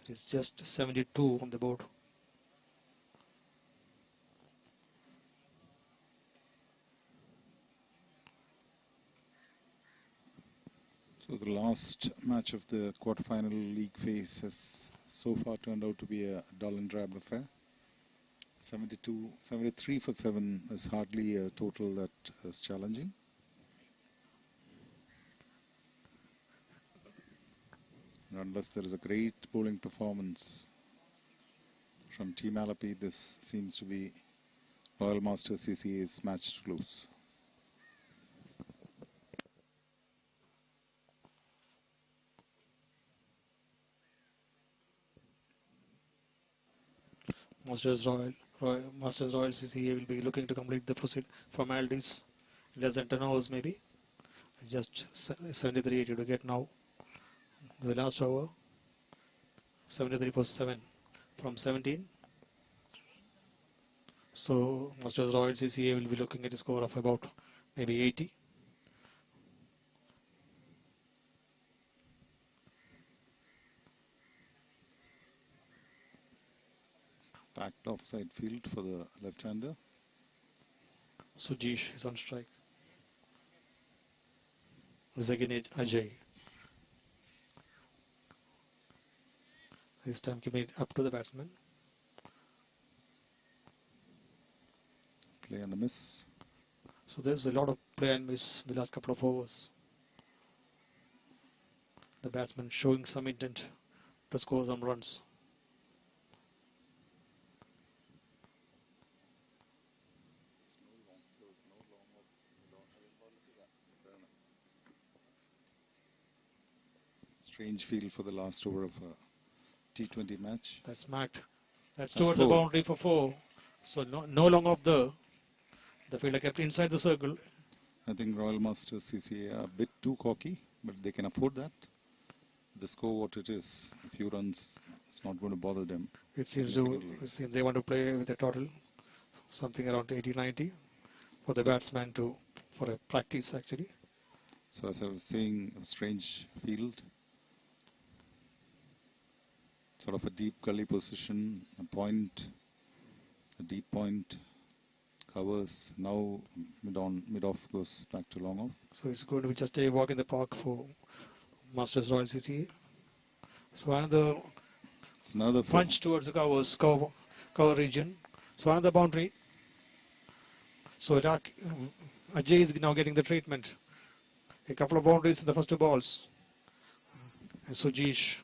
It is just 72 on the board. So the last match of the quarterfinal league phase has so far turned out to be a dull and drab affair. 73 for 7 is hardly a total that is challenging. And unless there is a great bowling performance from Team Alleppey, this seems to be Royal Masters CCA's match to lose. Masters Royal CCA will be looking to complete the formalities in less than 10 hours maybe. Just 73 to get now. The last over 73 for 7 from 17. So Masters Royal CCA will be looking at a score of about maybe 80. Packed offside field for the left-hander. Sujish is on strike. This is again Ajay. This time giving it up to the batsman. Play and a miss. So there's a lot of play and miss the last couple of overs. The batsman showing some intent to score some runs. Strange field for the last over of a T20 match. That's smacked. That's towards the boundary for 4. So no longer of the fielder kept inside the circle. I think Royal Masters CCA are a bit too cocky, but they can afford that. The score what it is, a few runs, it's not going to bother them. It seems they want to play with a total something around 80-90 for the batsman for a practice actually. So as I was saying, a strange field. Sort of a deep gully position, a deep point, covers. Now mid-off goes back to long off. So it's going to be just a walk in the park for Masters Royal CCA. So another punch towards the cover region. So another boundary. So Ajay is now getting the treatment. A couple of boundaries in the first two balls. And Sujish.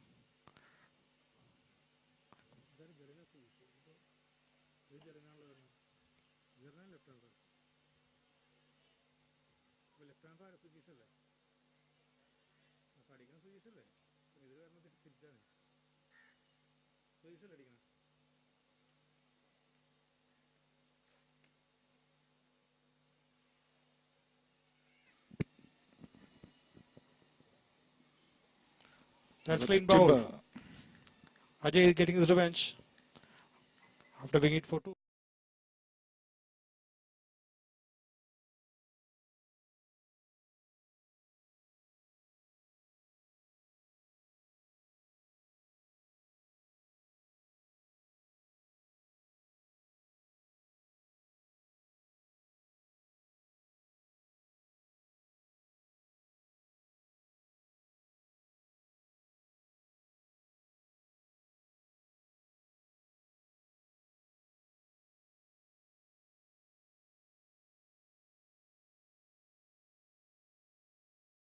That's That's clean bowl. Timber. Ajay is getting his revenge after being hit for two.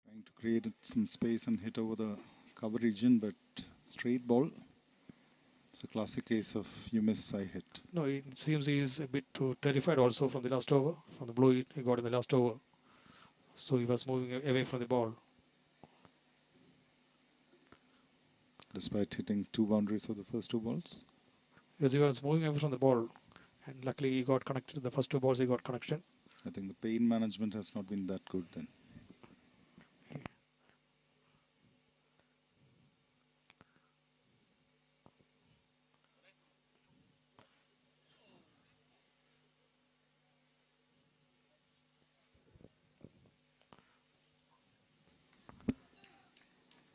Trying to create some space and hit over the cover region, but straight ball. It's a classic case of you miss, I hit. No, it seems he is a bit too terrified also from the last over, from the blow he got in the last over. So he was moving away from the ball. Despite hitting 2 boundaries of the first 2 balls. Because he was moving away from the ball. And luckily he got connected. The first two balls he got connection. I think the pain management has not been that good then.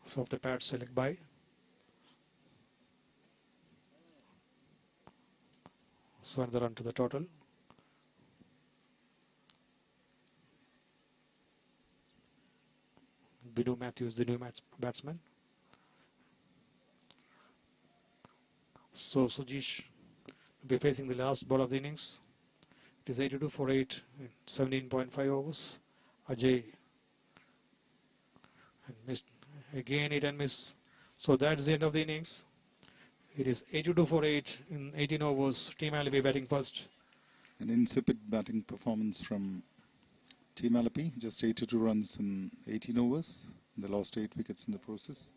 So off the pad select by. So another run to the total. Binu Matthews, the new batsman. So Sujish will be facing the last ball of the innings. It is 82 for 8 in 17.5 overs. Ajay and missed again 8 and miss. So that's the end of the innings. It is 82 for 8 in 18 overs. Team Alleppey batting first. An insipid batting performance from Team Alleppey, just 82 runs in 18 overs. They lost 8 wickets in the process.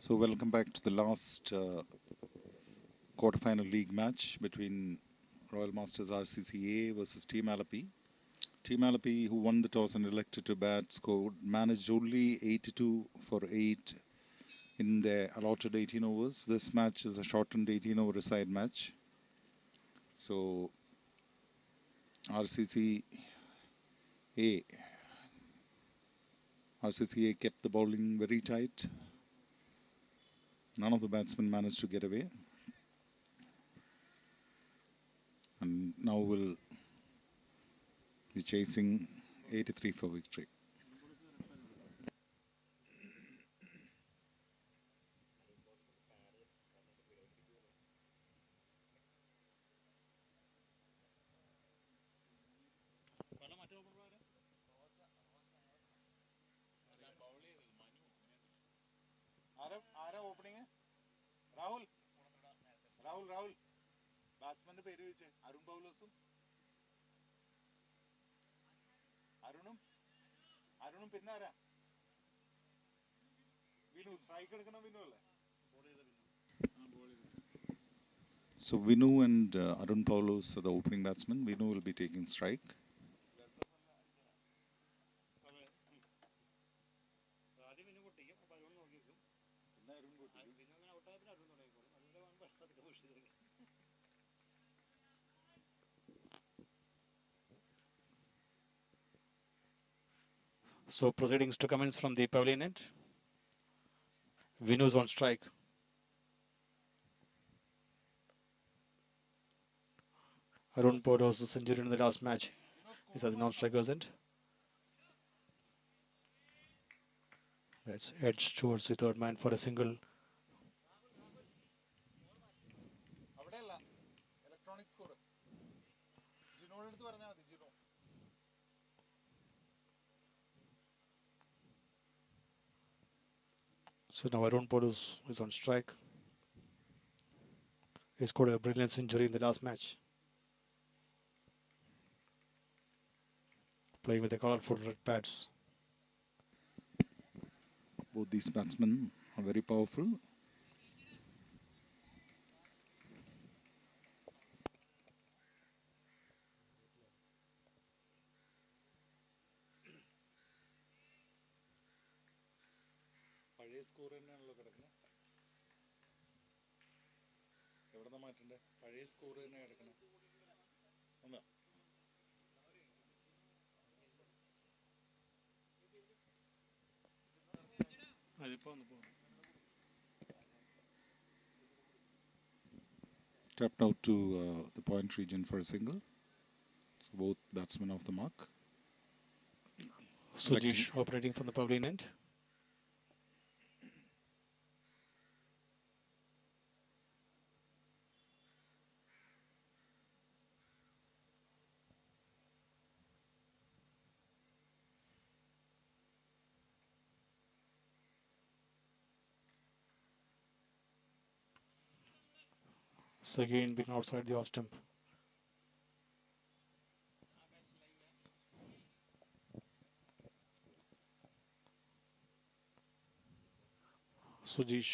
So welcome back to the last quarterfinal league match between Royal Masters RCCA versus Team Alleppey. Team Alleppey, who won the toss and elected to bat, scored managed only 82 for 8 in their allotted 18 overs. This match is a shortened 18 over side match. So RCCA kept the bowling very tight. None of the batsmen managed to get away. And now will be chasing 83 for victory. ആരാ opening? Rahul Rahul Rahul ബാറ്റ്സ്മാന്റെ പേര് ചോദിച്ചേ. അരുൺ പൗലോസും അരുണും പിന്നെ ആരാ? Vinu. Strike എടുക്കുന്ന വിനു അല്ലേ? So Vinu and Arun Paulos are the opening batsmen. Vinu will be taking strike. പിന്നെ അരുൺ പൊട്ടിക്കും. So proceedings to commence from the pavilion end. Vinu's on strike. Arun Paulos' century in the last match is at the non-strikers end. That's edge towards the third man for a single. അവിടെയല്ല, electronic score. ജിനോട് എടുത്ത് പറഞ്ഞാൽ മതി. Jino. So now Arun Paulos is on strike. He scored a brilliant century in the last match, playing with the colorful red pads. Both these batsmen are very powerful. പഴയ score തന്നെയാണല്ലോ കിടക്കുന്നത്. എവിടെ മാറ്റണ്ടേ? പഴയ score തന്നെ കിടക്കണം. എന്താ Tapped out to the point region for a single. So both batsmen off the mark. Sujish operating from the pavilion end. So again been outside the off stump. Sujish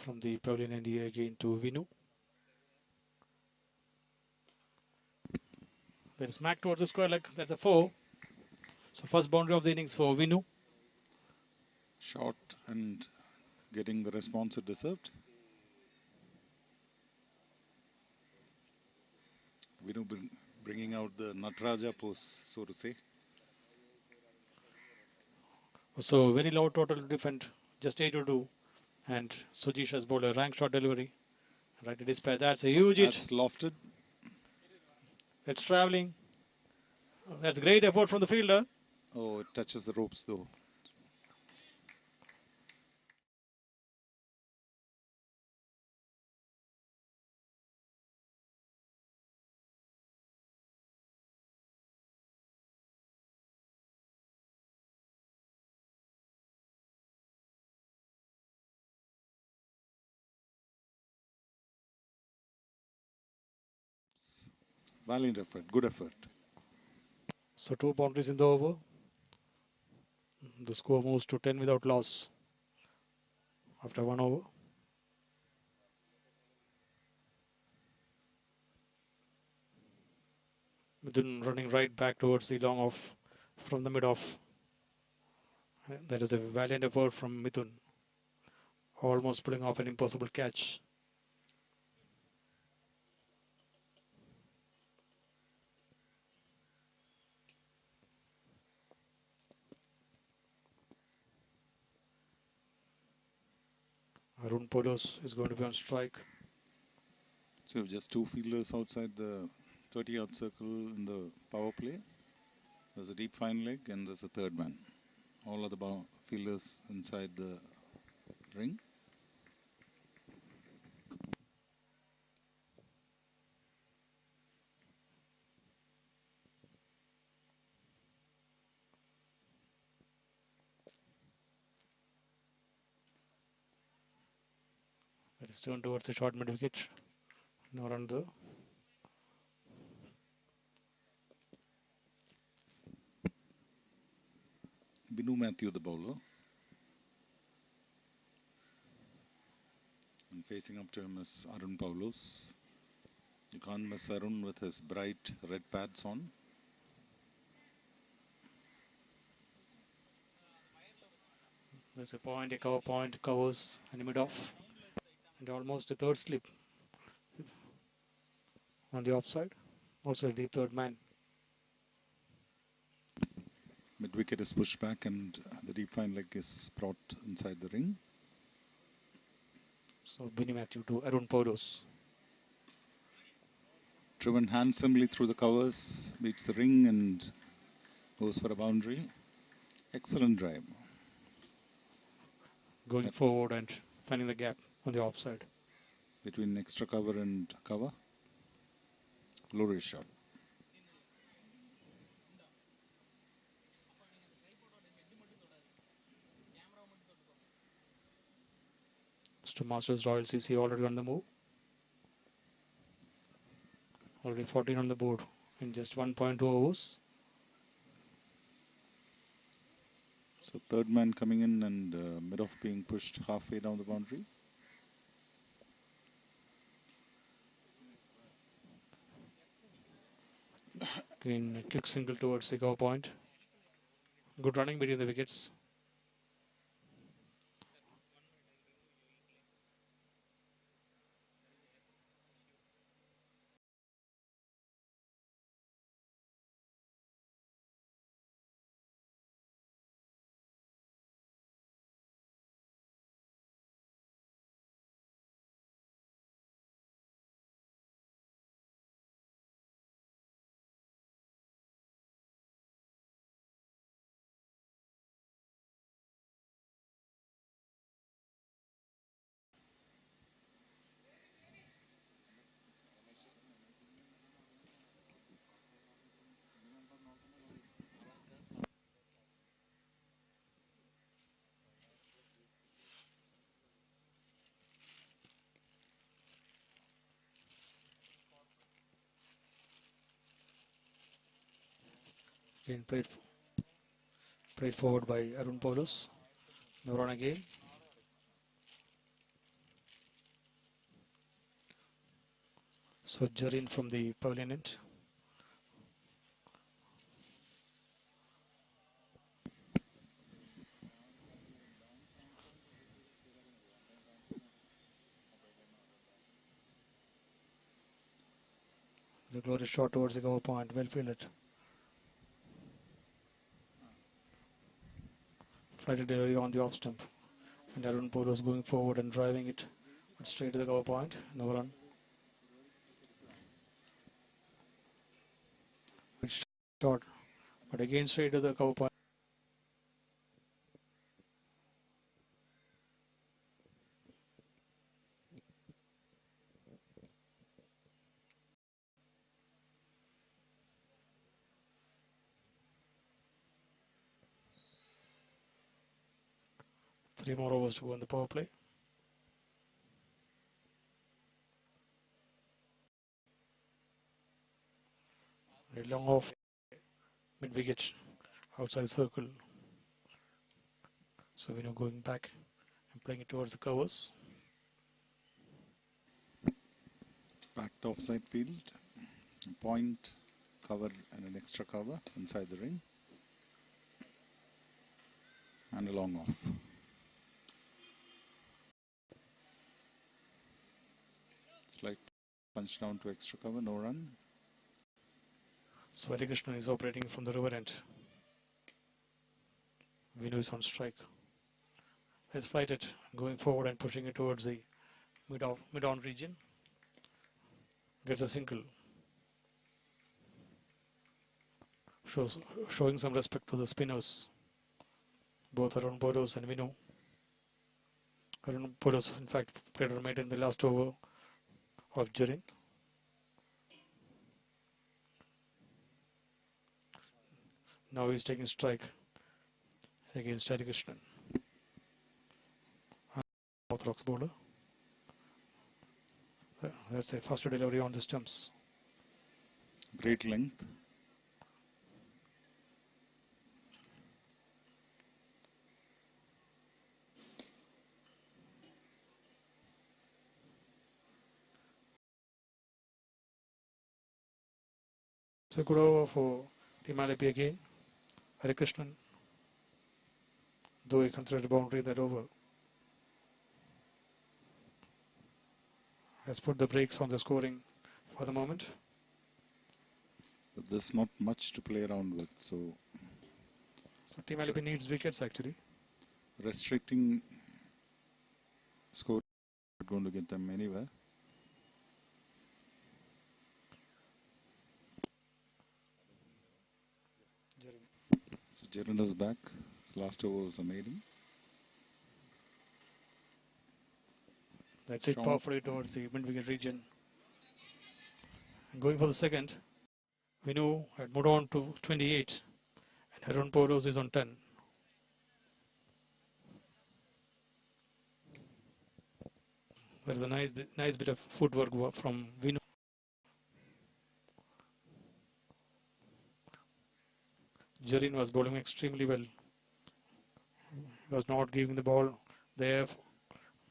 from the pavilion end here again to Vinu. Then smack towards the square leg. That's a 4. So first boundary of the innings for Vinu. Short and getting the response it deserved. Vinu bringing out the Nataraja pose, so to say. So very low total to defend, just 8 to 2. And Sujish has bowled a rank shot delivery. Right to despair. That's a huge hit. That's lofted. It's traveling. That's great effort from the fielder. Oh, it touches the ropes though. Valiant effort, good effort. So 2 boundaries in the over. The score moves to 10 without loss after 1 over. Mithun running right back towards the long off from the mid off. That is a valiant effort from Mithun, almost pulling off an impossible catch. Arun Polos is going to be on strike. So you have just two fielders outside the 30-yard circle in the power play. There's a deep fine leg and there's a third man. All other fielders inside the ring. That is turned towards the short mid wicket. No run there. Binu Matthew, the bowler. And facing up to him is Arun Paulos. You can't miss Arun with his bright red pads on. There's a point, a cover point, covers and a mid off. And almost a third slip on the offside. Also a deep third man. Mid wicket is pushed back and the deep fine leg is brought inside the ring. So Bini Matthew to Arun Polos. Driven handsomely through the covers, beats the ring and goes for a boundary. Excellent drive. Going forward and finding the gap on the offside. Between extra cover and cover. Glorious shot. Mr. Masters Royal CCA already on the move. Already 14 on the board in just 1.2 overs. So third man coming in and mid-off being pushed halfway down the boundary. Again, a quick single towards the cover point. Good running between the wickets. Again played forward by Arun Polos. No run again. So Jarin from the pavilion end. The glorious shot towards the cover point. Well fielded. Flighted delivery on the off stump. And Arun Polos going forward and driving it straight to the cover point. No run. Good shot. But again straight to the cover point. Three more overs to go in the power play. A long off mid wicket outside the circle. So going back and playing it towards the covers. Back to offside field. Point, cover and an extra cover inside the ring. And a long off. It's like punch down to extra cover, no run. So Alleppey is operating from the river end. Vinu is on strike. Let's flight it, going forward and pushing it towards the mid-on region. Gets a single. Showing some respect to the spinners. Both Arun Boros and Vinu. Arun Boros, in fact, played a mate in the last over of Jarin. Now he's taking strike against Alleppey. Orthodox bowler. That's a faster delivery on the stumps. Great length. So good over for Team Alleppey again. Ernakulam, though he considered a boundary that over, has put the brakes on the scoring for the moment. But there's not much to play around with, so Team Alleppey needs wickets actually. restricting score is not going to get them anywhere. So Jarin is back. His last over was a maiden. That's it powerfully towards the mid-wicket region. And going for the second, Vinu had moved on to 28 and Arun Boros is on 10. There's a nice bit of footwork from Vinu. Jarin was bowling extremely well. He was not giving the ball there,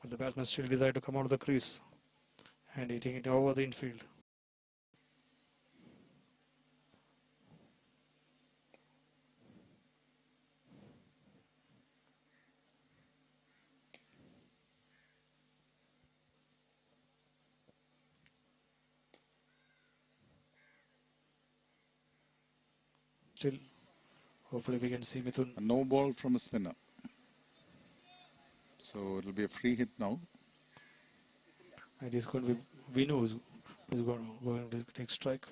but the batsman still decided to come out of the crease and hitting it over the infield. Still, hopefully we can see Mithun. A no ball from a spinner. So it'll be a free hit now. And it's going to be Vinu who's going to take strike.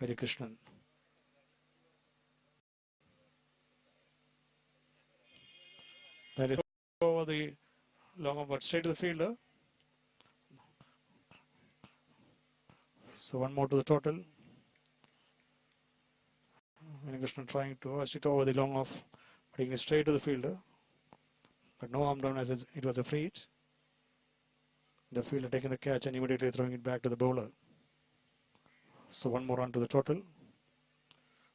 Ernakulam. That is over the long of, but straight to the fielder. So one more to the total. Ernakulam trying to hoist it over the long off, putting it straight to the fielder. But no harm done as it was a free hit. The fielder taking the catch and immediately throwing it back to the bowler. So one more run to the total.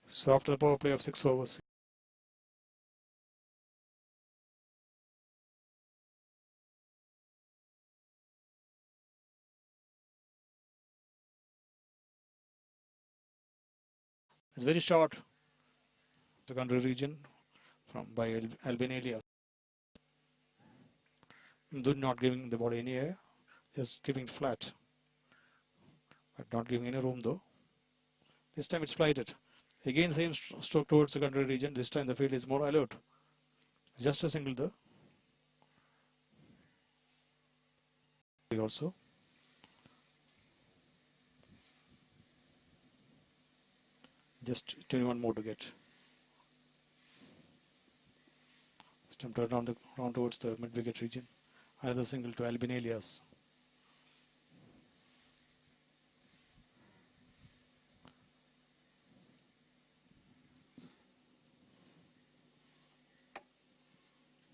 So after the power play of 6 overs, it's very short. Secondary region by Albin Elias. Not giving the ball any air, just giving it flat. But not giving any room though. This time it's flighted. Again same stroke towards secondary region. This time the field is more alert. Just a single though. Also. Just 21 more to get. This time turn round towards the mid-wicket region. Another single to Albin Elias.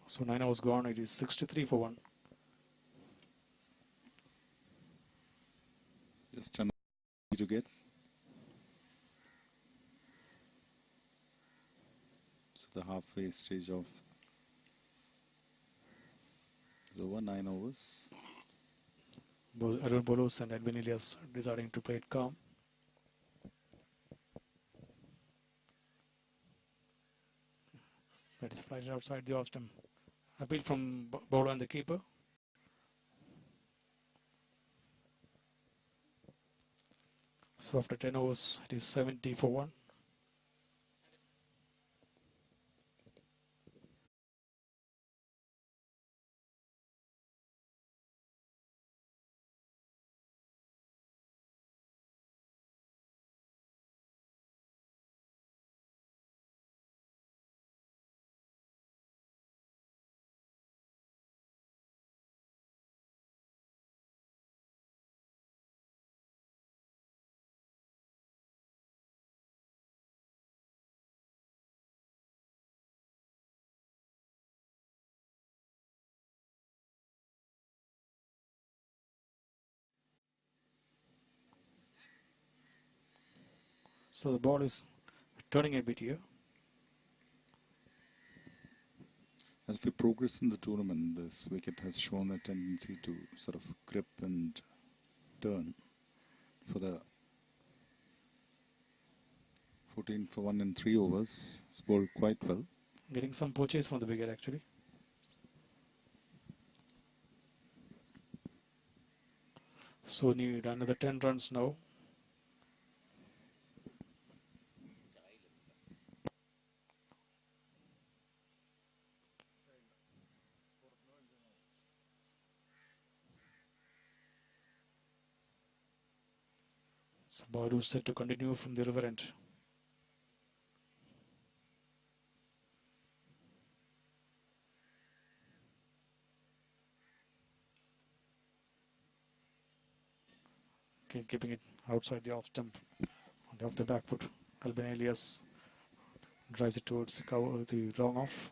So 9 hours gone. It is 63 for 1. Just an to get. the halfway stage of the over 9 overs. Both Arun Bolos and Edwin Elias deciding to play it calm. That is right outside the off stump. Appeal from bowler and the keeper. So after 10 overs, it is 70 for 1. So the ball is turning a bit here. As we progress in the tournament, this wicket has shown a tendency to sort of grip and turn. For the 14 for 1 in 3 overs, it's bowled quite well. Getting some purchase from the wicket actually. So need another 10 runs now. So Baru is set to continue from the river end. Okay, keeping it outside the off stump, off the back foot. Alban Elias drives it towards the long off.